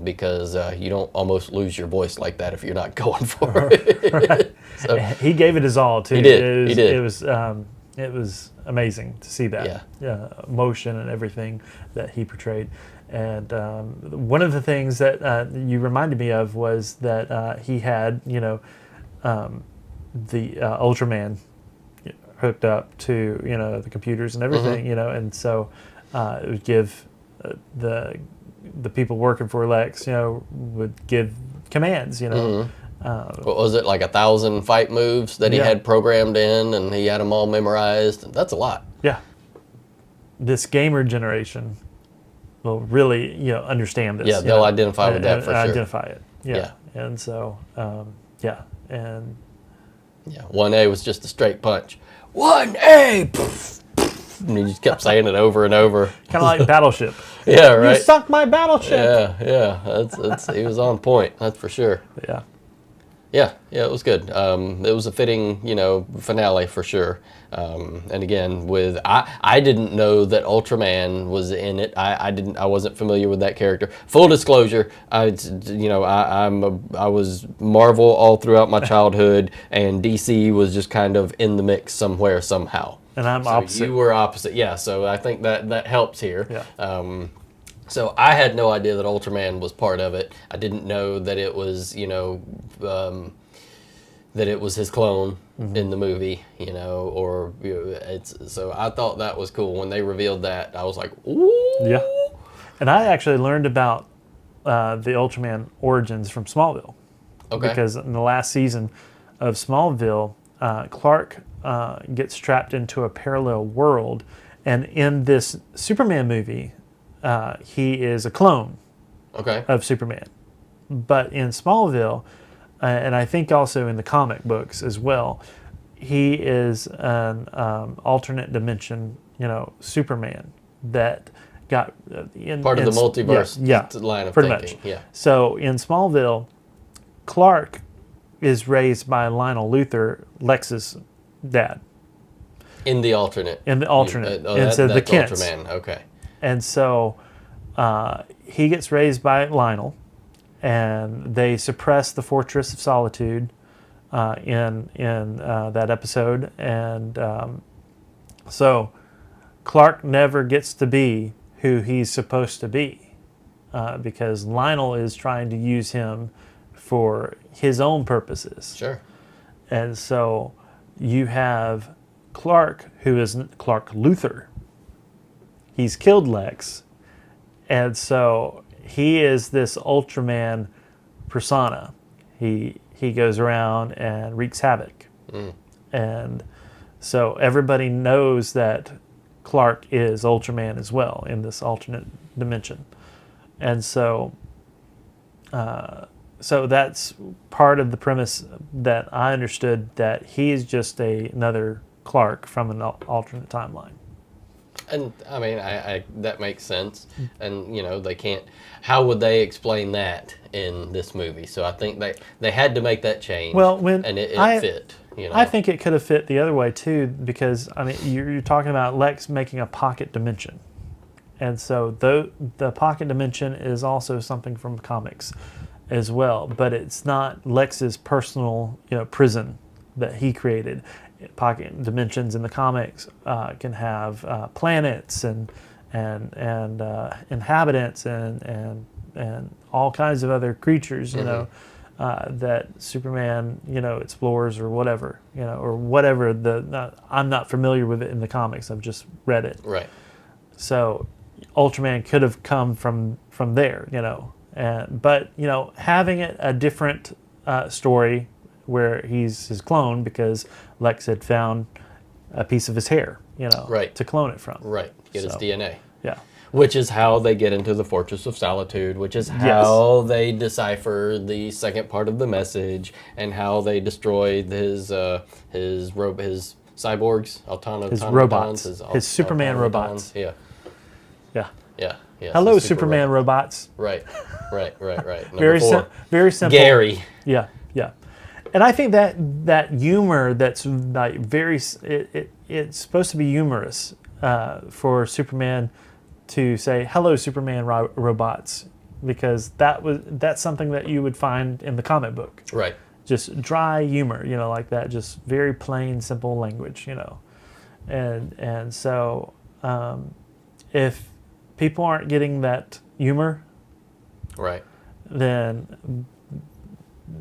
because you don't almost lose your voice like that if you're not going for it. Right. So, he gave it his all too. He did. He did. It was amazing to see that emotion and everything that he portrayed. And one of the things that you reminded me of was that he had, the Ultraman hooked up to the computers and everything, and so it would give the people working for Lex, would give commands, What was it, like 1,000 fight moves that he had programmed in, and he had them all memorized? That's a lot. Yeah. This gamer generation will really, understand this. Yeah, they'll identify with that for sure. Identify it. Yeah. And so, and 1A was just a straight punch. 1A! And he just kept saying it over and over. Kind of like Battleship. Yeah, right. You sunk my battleship. Yeah. That's he was on point. That's for sure. Yeah. Yeah, it was good. It was a fitting, finale for sure. And again, I didn't know that Ultraman was in it. I wasn't familiar with that character. Full disclosure, I was Marvel all throughout my childhood, and DC was just kind of in the mix somewhere somehow. And I'm opposite. You were opposite, yeah. So I think that helps here. Yeah. So I had no idea that Ultraman was part of it. I didn't know that it was, that it was his clone in the movie, so I thought that was cool. When they revealed that, I was like, ooh. Yeah. And I actually learned about the Ultraman origins from Smallville. Okay. Because in the last season of Smallville, Clark gets trapped into a parallel world, and in this Superman movie, he is a clone of Superman. But in Smallville, and I think also in the comic books as well, he is an alternate dimension, Superman that got part of the multiverse line of pretty thinking. Much. Yeah. So in Smallville, Clark is raised by Lionel Luthor, Lex's dad. In the alternate. Into the Kents. Ultraman. Okay. And so he gets raised by Lionel, and they suppress the Fortress of Solitude in that episode. And so Clark never gets to be who he's supposed to be because Lionel is trying to use him for his own purposes. Sure. And so you have Clark, who is Clark Luthor. He's killed Lex, and so he is this Ultraman persona. He goes around and wreaks havoc, and so everybody knows that Clark is Ultraman as well in this alternate dimension, and so that's part of the premise that I understood, that he's just another Clark from an alternate timeline. And I mean, I that makes sense. And they can't. How would they explain that in this movie? So I think they had to make that change. Well, and it fit. I think it could have fit the other way too, because I mean, you're talking about Lex making a pocket dimension, and so the pocket dimension is also something from comics as well, but it's not Lex's personal prison that he created. Pocket dimensions in the comics can have planets and inhabitants and all kinds of other creatures, that Superman explores or whatever, or whatever I'm not familiar with it in the comics. I've just read it. Right. So Ultraman could have come from there, but having it a different story, where he's his clone because Lex had found a piece of his hair, to clone it from. Right, get his DNA. Yeah. Which is how they get into the Fortress of Solitude, which is how they decipher the second part of the message, and how they destroy his cyborgs, his robots, his Superman robots. Yeah. Hello, Superman robots. Right. Very simple. Gary. Yeah. And I think that humor that's like it's supposed to be humorous for Superman to say hello, Superman robots, because that's something that you would find in the comic book. Right. Just dry humor, like that, just very plain, simple language, and so if people aren't getting that humor, right, then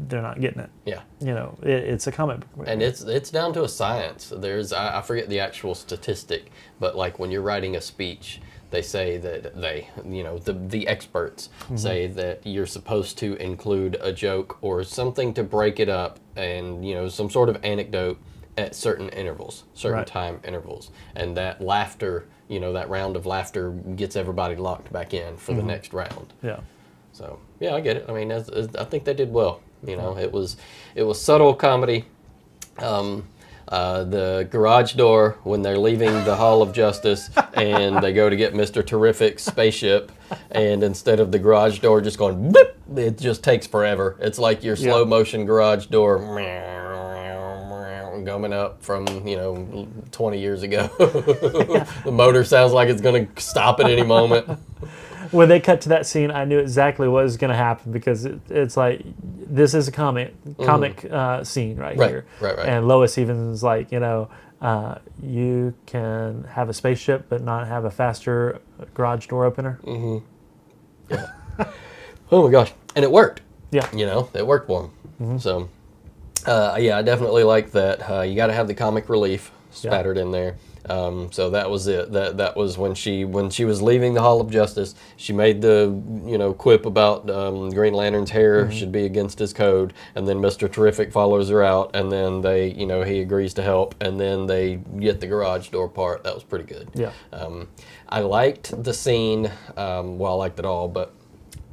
they're not getting it. Yeah. You know, it's a comic book movie. And it's down to a science. There's I forget the actual statistic, but like when you're writing a speech, they say that the experts say that you're supposed to include a joke or something to break it up, and some sort of anecdote at certain intervals, certain time intervals, and that laughter, that round of laughter gets everybody locked back in for the next round. Yeah. So yeah, I get it. I mean, I think they did well. It was subtle comedy. The garage door when they're leaving the Hall of Justice and they go to get Mr. Terrific's spaceship, and instead of the garage door just going boop, it just takes forever. It's like your slow motion garage door coming up from 20 years ago. The motor sounds like it's going to stop at any moment. When they cut to that scene, I knew exactly what was going to happen, because it's like, this is a comic scene right here. Right. And Lois even is like, you can have a spaceship but not have a faster garage door opener. Yeah. Oh my gosh. And it worked. Yeah. It worked for him. So, I definitely like that. You got to have the comic relief spattered in there. So that was it. That was when she was leaving the Hall of Justice. She made the quip about Green Lantern's hair should be against his code, and then Mr. Terrific follows her out, and then they he agrees to help, and then they get the garage door part. That was pretty good. Yeah. I liked the scene. I liked it all, but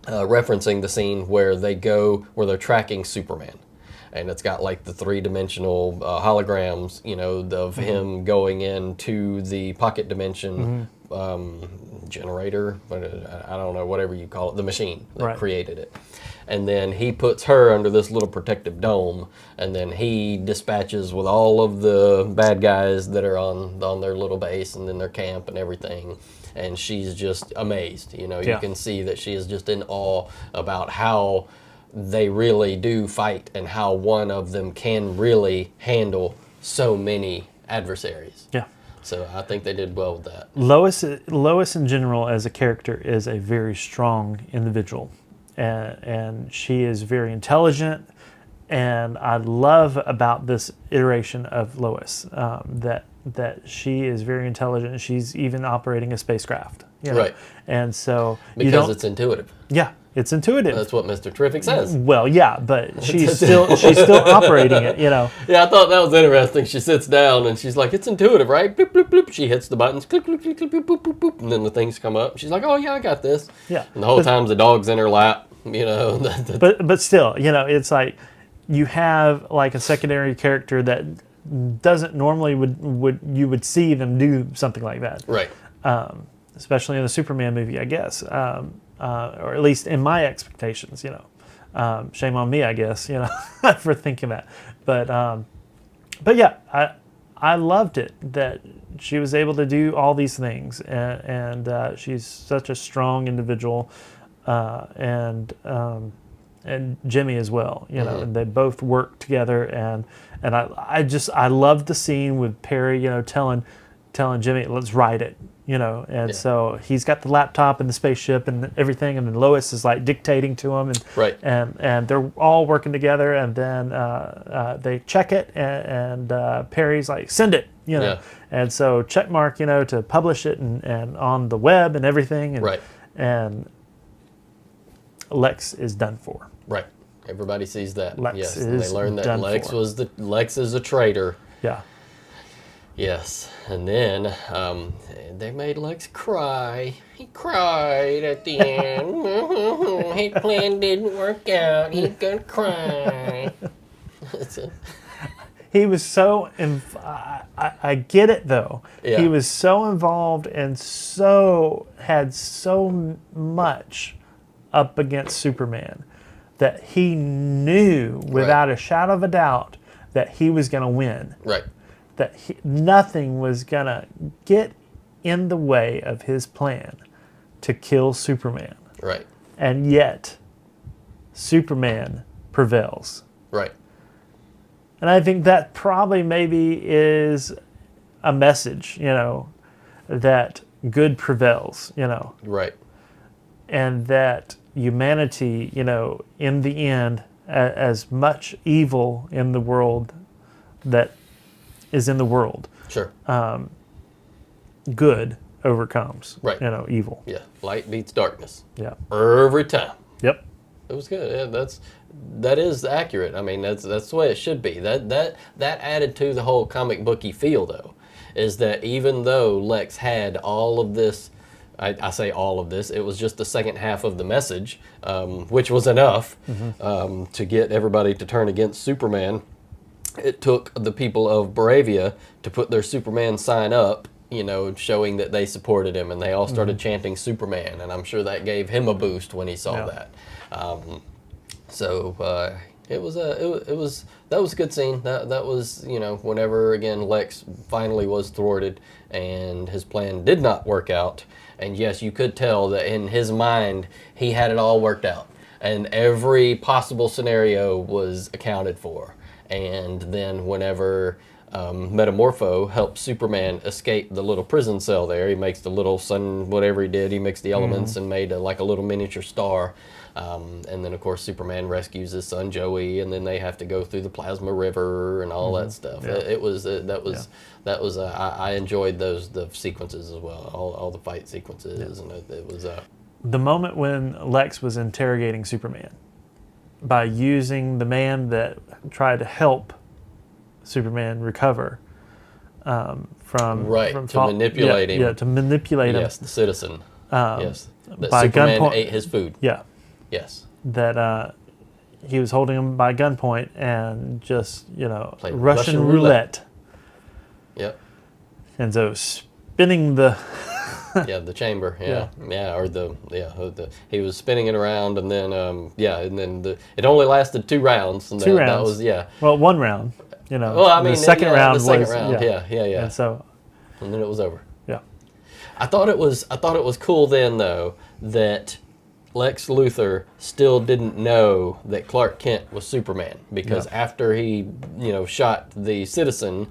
referencing the scene where they're tracking Superman. And it's got like the 3-dimensional holograms, of him going into the pocket dimension generator. I don't know, whatever you call it, the machine that created it. And then he puts her under this little protective dome, and then he dispatches with all of the bad guys that are on their little base and in their camp and everything. And she's just amazed. You can see that she is just in awe about how they really do fight and how one of them can really handle so many adversaries. Yeah. So I think they did well with that. Lois in general as a character is a very strong individual, and she is very intelligent, and I love about this iteration of Lois that she is very intelligent. She's even operating a spacecraft. Right. And so because it's intuitive. Yeah. It's intuitive. That's what Mr. Terrific says. Well, yeah, but she's still operating it, Yeah, I thought that was interesting. She sits down and she's like, "It's intuitive, right?" Bloop, bloop, bloop. She hits the buttons, click, click, click, click, boop, boop, boop, boop, and then the things come up. She's like, "Oh yeah, I got this." Yeah. And the whole time the dog's in her lap, But still, it's like you have like a secondary character that doesn't normally would see them do something like that. Right. Especially in the Superman movie, I guess. Or at least in my expectations, shame on me, I guess, for thinking that. But yeah, I loved it that she was able to do all these things, and she's such a strong individual, and Jimmy as well, and they both work together, and I loved the scene with Perry, telling Jimmy, let's write it. So he's got the laptop and the spaceship and everything, and then Lois is like dictating to him, and they're all working together, and then they check it, and Perry's like, send it, and so check mark, to publish it and on the web and everything, and Lex is done for. Right. Everybody sees that. Lex and they learn that Lex is a traitor. Yeah. Yes, and then they made Lex cry. He cried at the end. His plan didn't work out. He's gonna cry. He was so. I get it though. Yeah. He was so involved and had so much up against Superman that he knew without a shadow of a doubt that he was going to win. Right. That nothing was going to get in the way of his plan to kill Superman. Right. And yet, Superman prevails. Right. And I think that probably maybe is a message, that good prevails, Right. and that humanity, in the end, as much evil in the world that is in the world, Sure. good overcomes, Right. evil. Yeah. Light beats darkness. Yeah. Every time. Yep. It was good. Yeah, that is accurate. I mean, that's the way it should be. That added to the whole comic booky feel, though, is that even though Lex had all of this, I say all of this, it was just the second half of the message, which was enough to get everybody to turn against Superman. It took the people of Baravia to put their Superman sign up, showing that they supported him, and they all started chanting Superman, and I'm sure that gave him a boost when he saw that. It was a good scene. That was whenever again Lex finally was thwarted and his plan did not work out, and yes, you could tell that in his mind he had it all worked out and every possible scenario was accounted for. And then whenever Metamorpho helps Superman escape the little prison cell there, he makes the little sun, whatever he did, he mixed the elements and made like a little miniature star. And then, of course, Superman rescues his son Joey, and then they have to go through the plasma river and all that stuff. Yeah. I enjoyed the sequences as well, all the fight sequences, and it was. The moment when Lex was interrogating Superman by using the man that tried to help Superman recover from manipulate him. Yeah, to manipulate him. Yes, the citizen. Yes, that by Superman gunpoint. ate his food. Yeah. Yes. That he was holding him by gunpoint and just, Played Russian roulette. Yep. And so spinning the... the chamber. He was spinning it around, and then it only lasted 2 rounds. And Two rounds. That was Well, 1 round. Well, I mean, the second round was yeah. And so, and then it was over. yeah. I thought it was cool then though that Lex Luthor still didn't know that Clark Kent was Superman, because after he, shot the citizen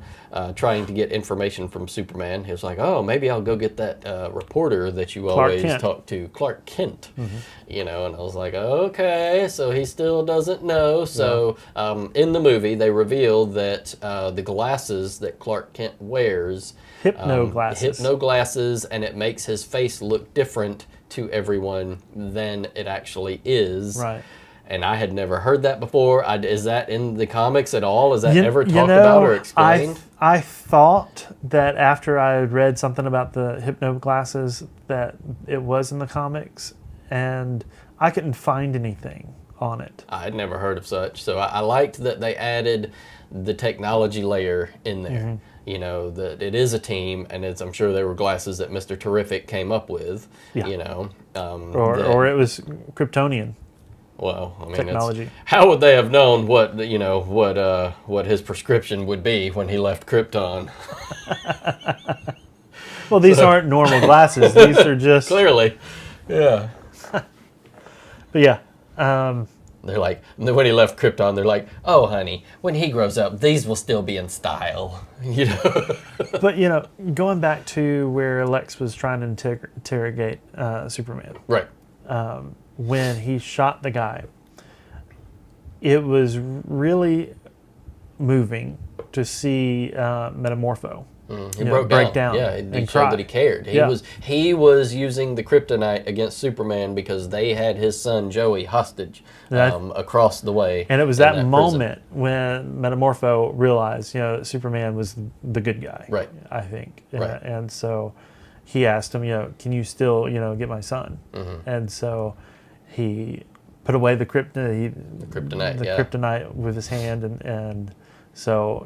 trying to get information from Superman, he was like, oh, maybe I'll go get that reporter that you always talk to, Clark Kent. And I was like, okay, so he still doesn't know. So in the movie, they reveal that the glasses that Clark Kent wears, Hypno glasses, and it makes his face look different to everyone than it actually is. Right. And I had never heard that before. Is that in the comics at all? Is that ever talked about or explained? I thought that after I had read something about the hypno glasses that it was in the comics, and I couldn't find anything on it. I had never heard of such. So I liked that they added the technology layer in there. That it is a team, and I'm sure there were glasses that Mr. Terrific came up with. Or it was Kryptonian. Well, I mean, technology. How would they have known what his prescription would be when he left Krypton? Well, these aren't normal glasses. These are just clearly, yeah. But yeah. They're like, when he left Krypton, they're like, oh, honey, when he grows up, these will still be in style. But, going back to where Lex was trying to interrogate Superman. Right. When he shot the guy, it was really moving to see Metamorpho. He broke down. Yeah, he showed that he cared. He was using the kryptonite against Superman because they had his son Joey hostage across the way. And it was that moment when Metamorpho realized, Superman was the good guy. Right. I think. Right. And so he asked him, can you still, get my son? And so he put away the kryptonite with his hand, and so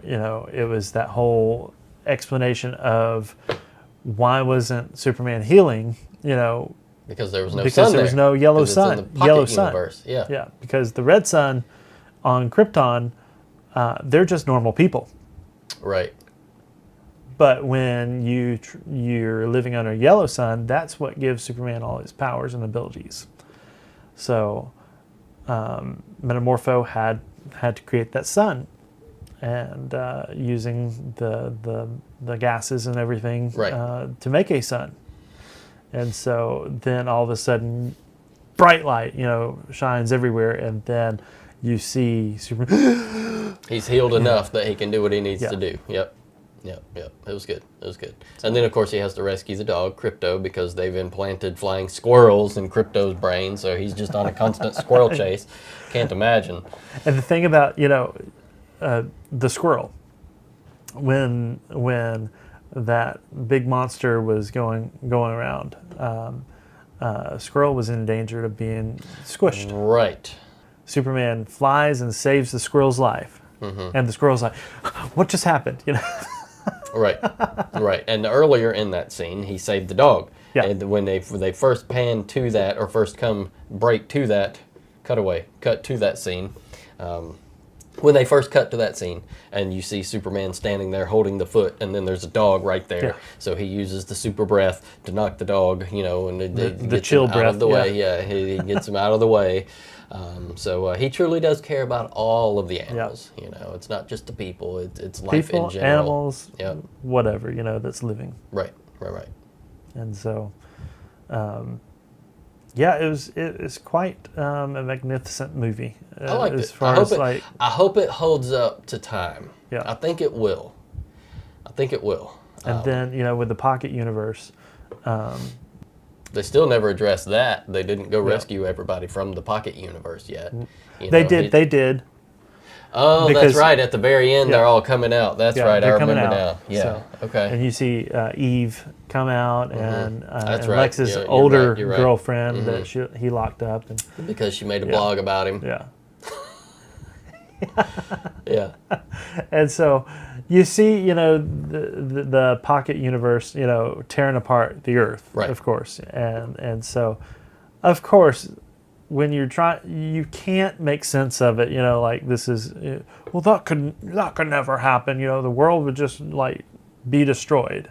it was that whole explanation of why wasn't Superman healing, because there was no sun because there was no yellow sun. It's in the pocket universe. Yeah, because the red sun on Krypton, they're just normal people. Right. But when you're living under a yellow sun, that's what gives Superman all his powers and abilities. So Metamorpho had to create that sun, and using the gases and everything to make a sun. And so then all of a sudden, bright light, shines everywhere, and then You see Superman. He's healed enough that he can do what he needs Yeah. to do. Yep. It was good. And then, of course, he has to rescue the dog, Krypto, because they've implanted flying squirrels in Krypto's brain, so he's just on a constant squirrel chase. Can't imagine. And the thing about, the squirrel, when that big monster was going around, squirrel was in danger of being squished. Right. Superman flies and saves the squirrel's life. And the squirrel's like, what just happened? Right. And earlier in that scene, he saved the dog. Yeah. And when they first pan to that, or first cut to that scene, when they first cut to that scene, and you see Superman standing there holding the foot, and then there's a dog right there. Yeah. So he uses the super breath to knock the dog, and it the gets chill him out breath, of the way. yeah. He gets him out of the way. So he truly does care about all of the animals. It's not just the people; it's life People, in general. animals, Yep. whatever, that's living. Right. And so, it was quite a magnificent movie. I liked as it. far as like, I hope it holds up to time. Yeah. I think it will. and then with the Pocket Universe, They still never addressed that. They didn't go rescue everybody from the Pocket Universe yet. they did. Oh, because- that's right. At the very end, they're all coming out. That's right. I they're coming remember out. now. Yeah. So, Okay. And you see Eve come out, and, That's and right. Lex's You're older right. girlfriend that he locked up, and Because she made a blog about him. yeah. Yeah. And so you see, the Pocket Universe, tearing apart the Earth, Right. of course, and so, of course, when you're you can't make sense of it. Like this is, well, that could never happen. The world would just like be destroyed.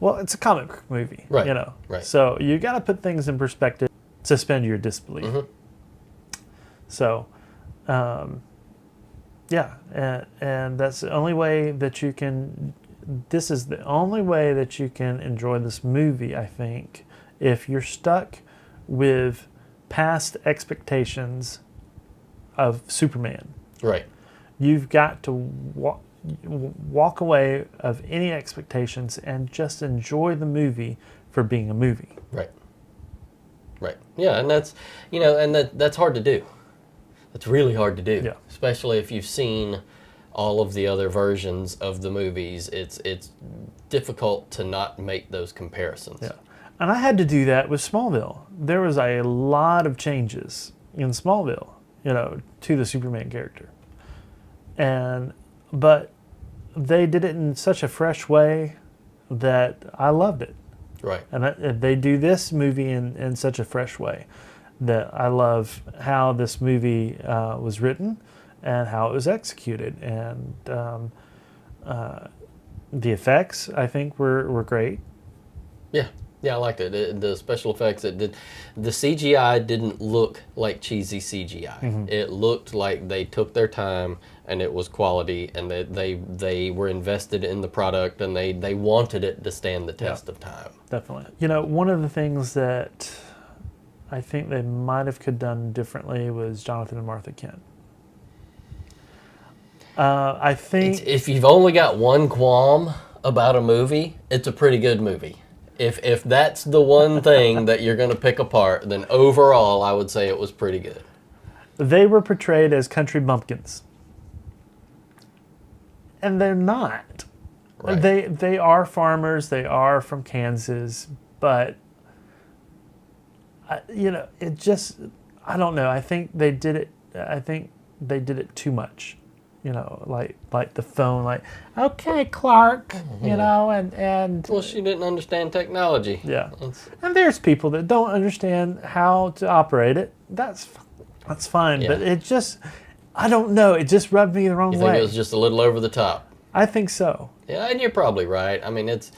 Well, it's a comic book movie, Right. Right. So you got to put things in perspective, suspend your disbelief. So. And that's the only way that you can. This is the only way that you can enjoy this movie, I think, if you're stuck with past expectations of Superman. Right. You've got to walk away of any expectations and just enjoy the movie for being a movie. Right. Yeah, and that's that's hard to do. It's really hard to do, Yeah. especially if you've seen all of the other versions of the movies. It's difficult to not make those comparisons. Yeah. And I had to do that with Smallville. There was a lot of changes in Smallville, to the Superman character. But they did it in such a fresh way that I loved it. Right. And they do this movie in such a fresh way that I love how this movie was written and how it was executed. And the effects, I think, were great. Yeah, I liked it. The special effects, the CGI didn't look like cheesy CGI. It looked like they took their time and it was quality, and that they were invested in the product, and they wanted it to stand the test of time. Definitely. One of the things that I think they might have could done differently was Jonathan and Martha Kent. I think If you've only got one qualm about a movie, it's a pretty good movie. If that's the one thing that you're going to pick apart, then overall, I would say it was pretty good. they were portrayed as country bumpkins. And they're not. Right. They are farmers. They are from Kansas, but it just, I don't know. I think they did it. I think they did it too much. Like the phone, like, okay, Clark, and Well, she didn't understand technology. yeah. It's- And there's people that don't understand how to operate it. That's fine, but Yeah. it just, I don't know. It just rubbed me the wrong You think way. it was just a little over the top? I think so. Yeah, and you're probably right. I mean, it's,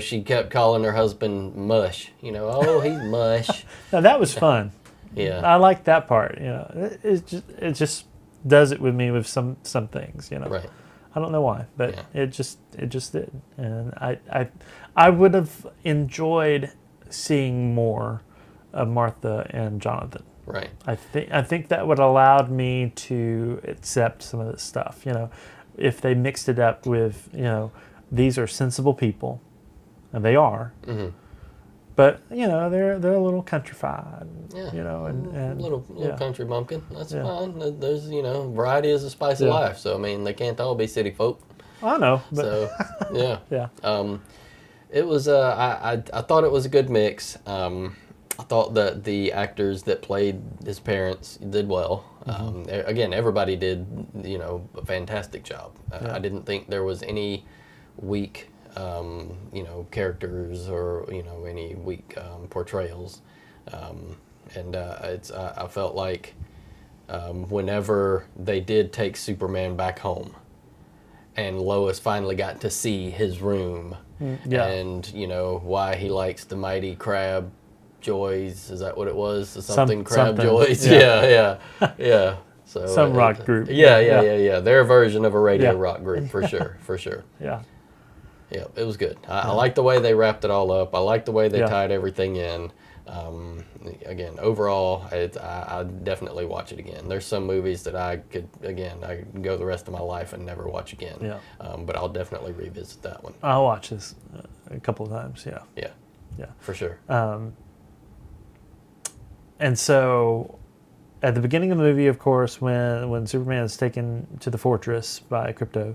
she kept calling her husband Mush. Oh, he's Mush. Now that was fun. Yeah. I like that part. It just does it with me with some things. Right. I don't know why, but Yeah. it just did, and I would have enjoyed seeing more of Martha and Jonathan. Right. I think that would allowed me to accept some of this stuff. If they mixed it up with these are sensible people, and they are. Mm-hmm. But they're a little countrified. Yeah. And little yeah. country bumpkin. That's Yeah. fine. There's variety is the spice of Yeah. life. So I mean, they can't all be city folk. I know, but So yeah. yeah. It was. I thought it was a good mix. I thought that the actors that played his parents did well. Again, everybody did, a fantastic job. Yeah. I didn't think there was any weak, characters or, any weak portrayals. I felt like whenever they did take Superman back home and Lois finally got to see his room Yeah. and, why he likes the mighty crab joys, is that what it was? Something crab something. joys. Yeah. Yeah. So Some rock group. Yeah. Their version of a radio Yeah. rock group for sure. Yeah. Yeah, it was good. I like the way they wrapped it all up. I like the way they Yeah. tied everything in. Again, overall, I definitely watch it again. There's some movies that I could go the rest of my life and never watch again. Yeah. But I'll definitely revisit that one. I'll watch this a couple of times. Yeah. Yeah, Yeah. for sure. And so, at the beginning of the movie, of course, when Superman is taken to the fortress by Krypto,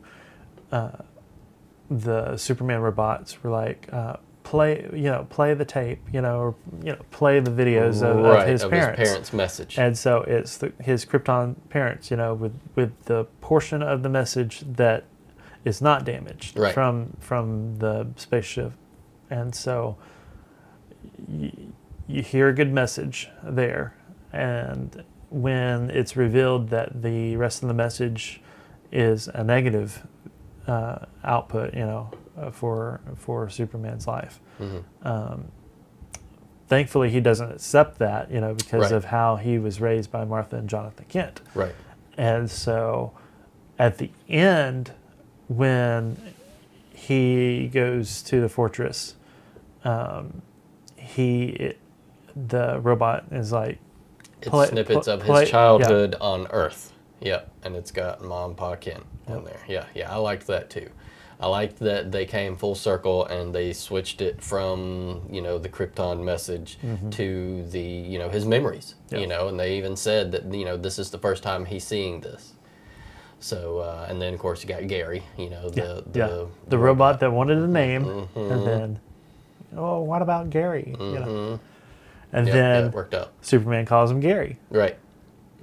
the Superman robots were like, play the tape, or play the videos of his parents. His parents' message. And so it's his Krypton parents, with the portion of the message that is not damaged Right. from the spaceship, and so you hear a good message there, and when it's revealed that the rest of the message is a negative output, for Superman's life. Mm-hmm. Thankfully, he doesn't accept that, because Right. of how he was raised by Martha and Jonathan Kent. Right. And so, at the end, when he goes to the fortress, the robot is like, It's snippets of his childhood on Earth. Yep, and it's got Mom, Pa, Kent in there. Yeah, I liked that too. I liked that they came full circle and they switched it from, the Krypton message to the, his memories, Yeah. and they even said that, this is the first time he's seeing this. So, and then of course you got Gary, the robot that wanted a name, and then, what about Gary? And Yep, then it worked out. Superman calls him Gary. Right,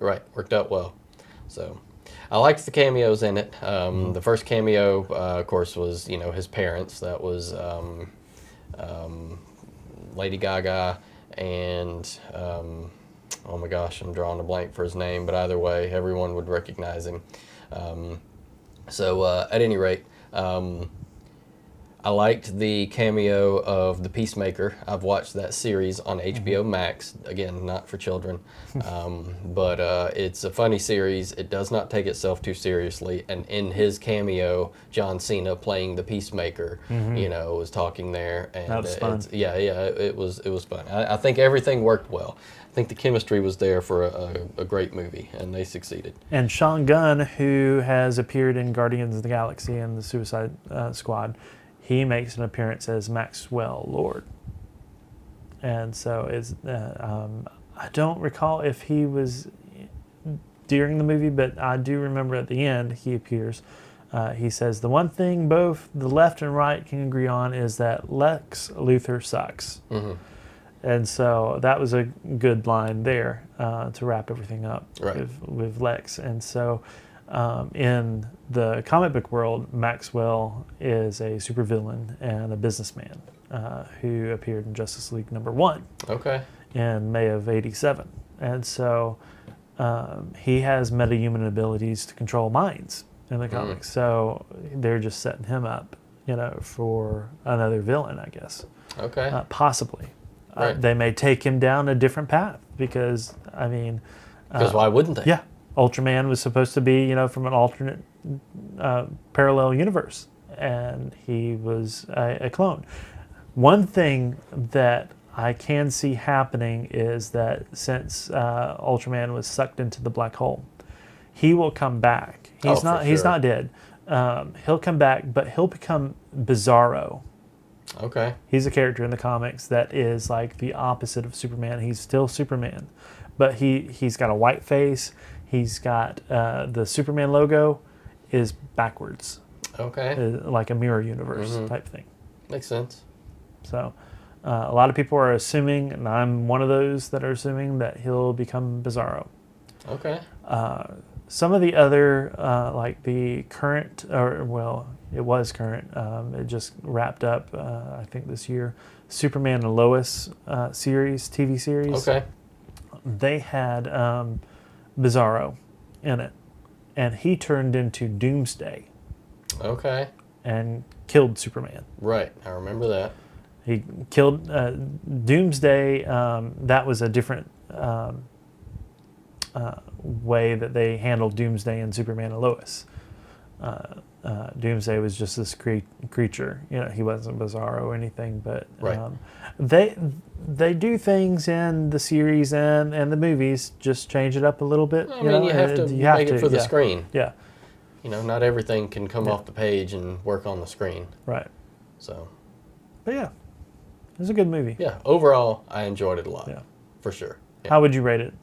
worked out well. So, I liked the cameos in it. The first cameo, of course, was his parents. That was Lady Gaga and oh my gosh, I'm drawing a blank for his name. But either way, everyone would recognize him. At any rate, I liked the cameo of the Peacemaker. I've watched that series on HBO Max. Again, not for children, but it's a funny series. It does not take itself too seriously. And in his cameo, John Cena playing the Peacemaker, was talking there. And that was fun. It was fun. I think everything worked well. I think the chemistry was there for a great movie, and they succeeded. And Sean Gunn, who has appeared in Guardians of the Galaxy and the Suicide Squad, he makes an appearance as Maxwell Lord. And so I don't recall if he was during the movie, but I do remember at the end he appears. He says, the one thing both the left and right can agree on is that Lex Luthor sucks. Mm-hmm. And so that was a good line there to wrap everything up Right. with Lex. And so in the comic book world, Maxwell is a supervillain and a businessman who appeared in Justice League #1 Okay. in May of '87. And so he has metahuman abilities to control minds in the comics. So they're just setting him up, for another villain, I guess. Okay. Possibly. Right. They may take him down a different path because, Because why wouldn't they? yeah, Ultraman was supposed to be, from an alternate parallel universe, and he was a clone. One thing that I can see happening is that since Ultraman was sucked into the black hole, he will come back. He's for not. He's sure. not dead. He'll come back, but he'll become Bizarro. Okay. He's a character in the comics that is like the opposite of Superman. He's still Superman, but he's got a white face. He's got the Superman logo is backwards, Okay. like a mirror universe type thing. Makes sense. So a lot of people are assuming, and I'm one of those that are assuming, that he'll become Bizarro. Okay. Some of the other, like the current, or well, it was current. It just wrapped up, I think this year. Superman and Lois series, TV series. Okay. They had Bizarro in it, and he turned into Doomsday Okay. and killed Superman. Right. I remember that. He killed Doomsday. That was a different way that they handled Doomsday and Superman and Lois. Doomsday was just this creature. You know, he wasn't Bizarro or anything, but Right. they do things in the series and the movies, just change it up a little bit. I mean, you have to make it for the screen. Yeah, You know, not everything can come off the page and work on the screen. right. So, But yeah, it was a good movie. yeah, overall, I enjoyed it a lot. Yeah. For sure. Yeah. How would you rate it?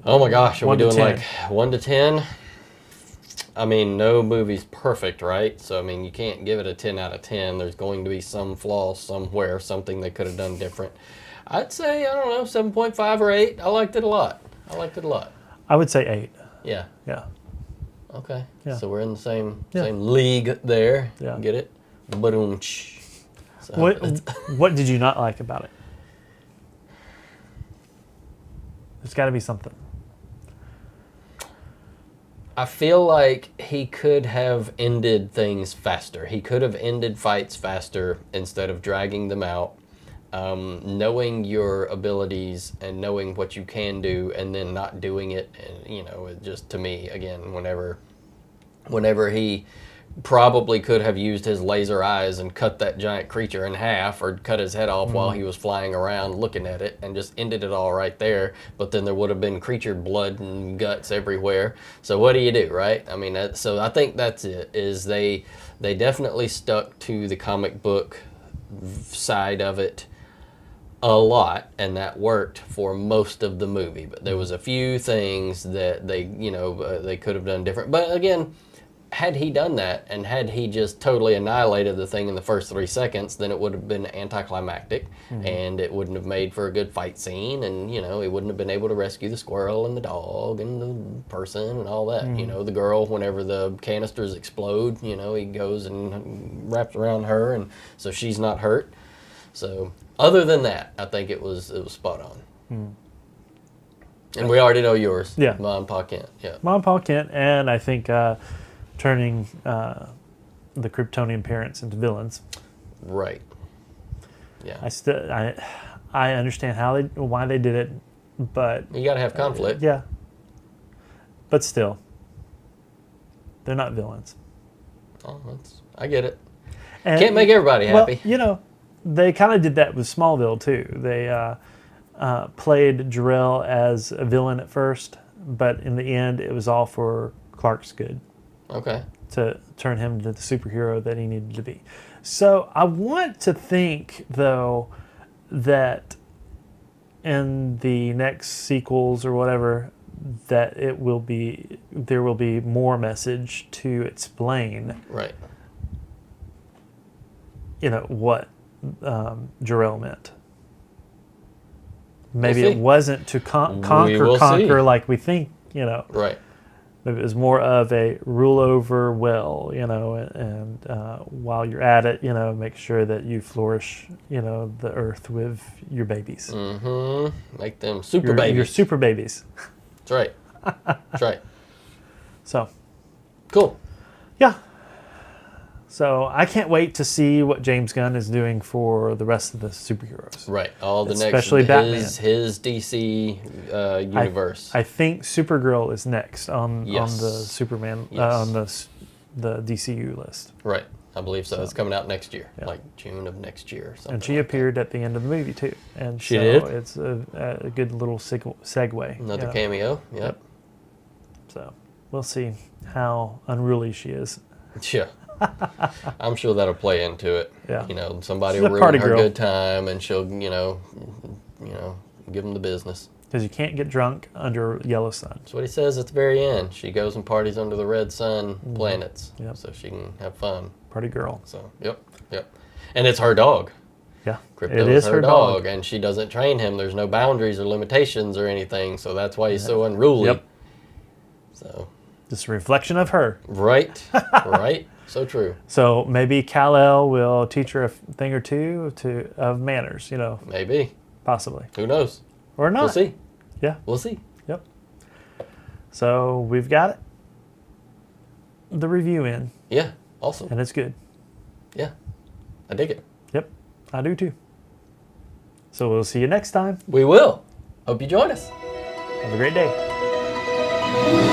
Oh my gosh, are we 1 to doing 10? like 1 to 10? I mean, no movie's perfect, right? So, I mean, you can't give it a 10 out of 10. There's going to be some flaw somewhere, something they could have done different. I'd say, I don't know, 7.5 or 8. I liked it a lot. I would say 8. Yeah. Yeah. Okay. Yeah. So we're in the same Yeah. league there. Yeah. Get it? Boom. So, What did you not like about it? There's got to be something. I feel like he could have ended things faster. He could have ended fights faster instead of dragging them out. Knowing your abilities and knowing what you can do and then not doing it, and, you know, it just, to me, again, whenever he probably could have used his laser eyes and cut that giant creature in half or cut his head off while he was flying around looking at it and just ended it all right there, but then there would have been creature blood and guts everywhere. So what do you do, right? I mean, so I think that's it, is they definitely stuck to the comic book side of it a lot, and that worked for most of the movie, but there was a few things that they could have done different. But again, had he done that and had he just totally annihilated the thing in the first 3 seconds, then it would have been anticlimactic, and it wouldn't have made for a good fight scene, and he wouldn't have been able to rescue the squirrel and the dog and the person and all that. The girl, whenever the canisters explode, he goes and wraps around her, and so she's not hurt. So other than that, I think it was spot on. And we already know yours. Yeah. Mom and Pa Kent. Yeah. Mom, Paul Kent, and I think turning the Kryptonian parents into villains. Right. Yeah. I understand why they did it, but You got to have conflict. yeah. But still, they're not villains. Oh, I get it. And, Can't make everybody happy. Well, they kind of did that with Smallville too. They played Jor-El as a villain at first, but in the end, it was all for Clark's good. Okay. To turn him into the superhero that he needed to be. So I want to think, though, that in the next sequels or whatever, that there will be more message to explain, Right. what Jor-El meant. Maybe We'll it see. wasn't to will conquer see. like we think, Right. Maybe it was more of a rule over well, and while you're at it, make sure that you flourish, the earth with your babies. Mm-hmm. Make them super Your babies. super babies. That's right. That's right. So, Cool. yeah. So I can't wait to see what James Gunn is doing for the rest of the superheroes. Right. All the Especially next Batman. his DC universe. I think Supergirl is next on Yes. the Superman Yes. on the DCU list. Right. I believe so. It's coming out next year, like June of next year or something. And she appeared at the end of the movie too. And She so did? it's a good little segue. Another cameo. Yep. So we'll see how unruly she is. Yeah. I'm sure that'll play into it. Yeah. You know, somebody She's a will party ruin her girl. good time, and she'll, give them the business. Because you can't get drunk under yellow sun. That's what he says at the very end. She goes and parties under the red sun planets, Yep. so she can have fun. Party girl. So, yep. And it's her dog. Yeah. Krypto It is her dog. and she doesn't train him. There's no boundaries or limitations or anything, so that's why he's so unruly. Yep. So, Just a reflection of her. right, right. So true. So maybe Kal-El will teach her a thing or two of manners, Maybe. possibly. Who knows? Or not. We'll see. Yeah. We'll see. Yep. So we've got it. The review in, Yeah. Awesome. and it's good. Yeah. I dig it. Yep. I do too. So we'll see you next time. We will. Hope you join us. Have a great day.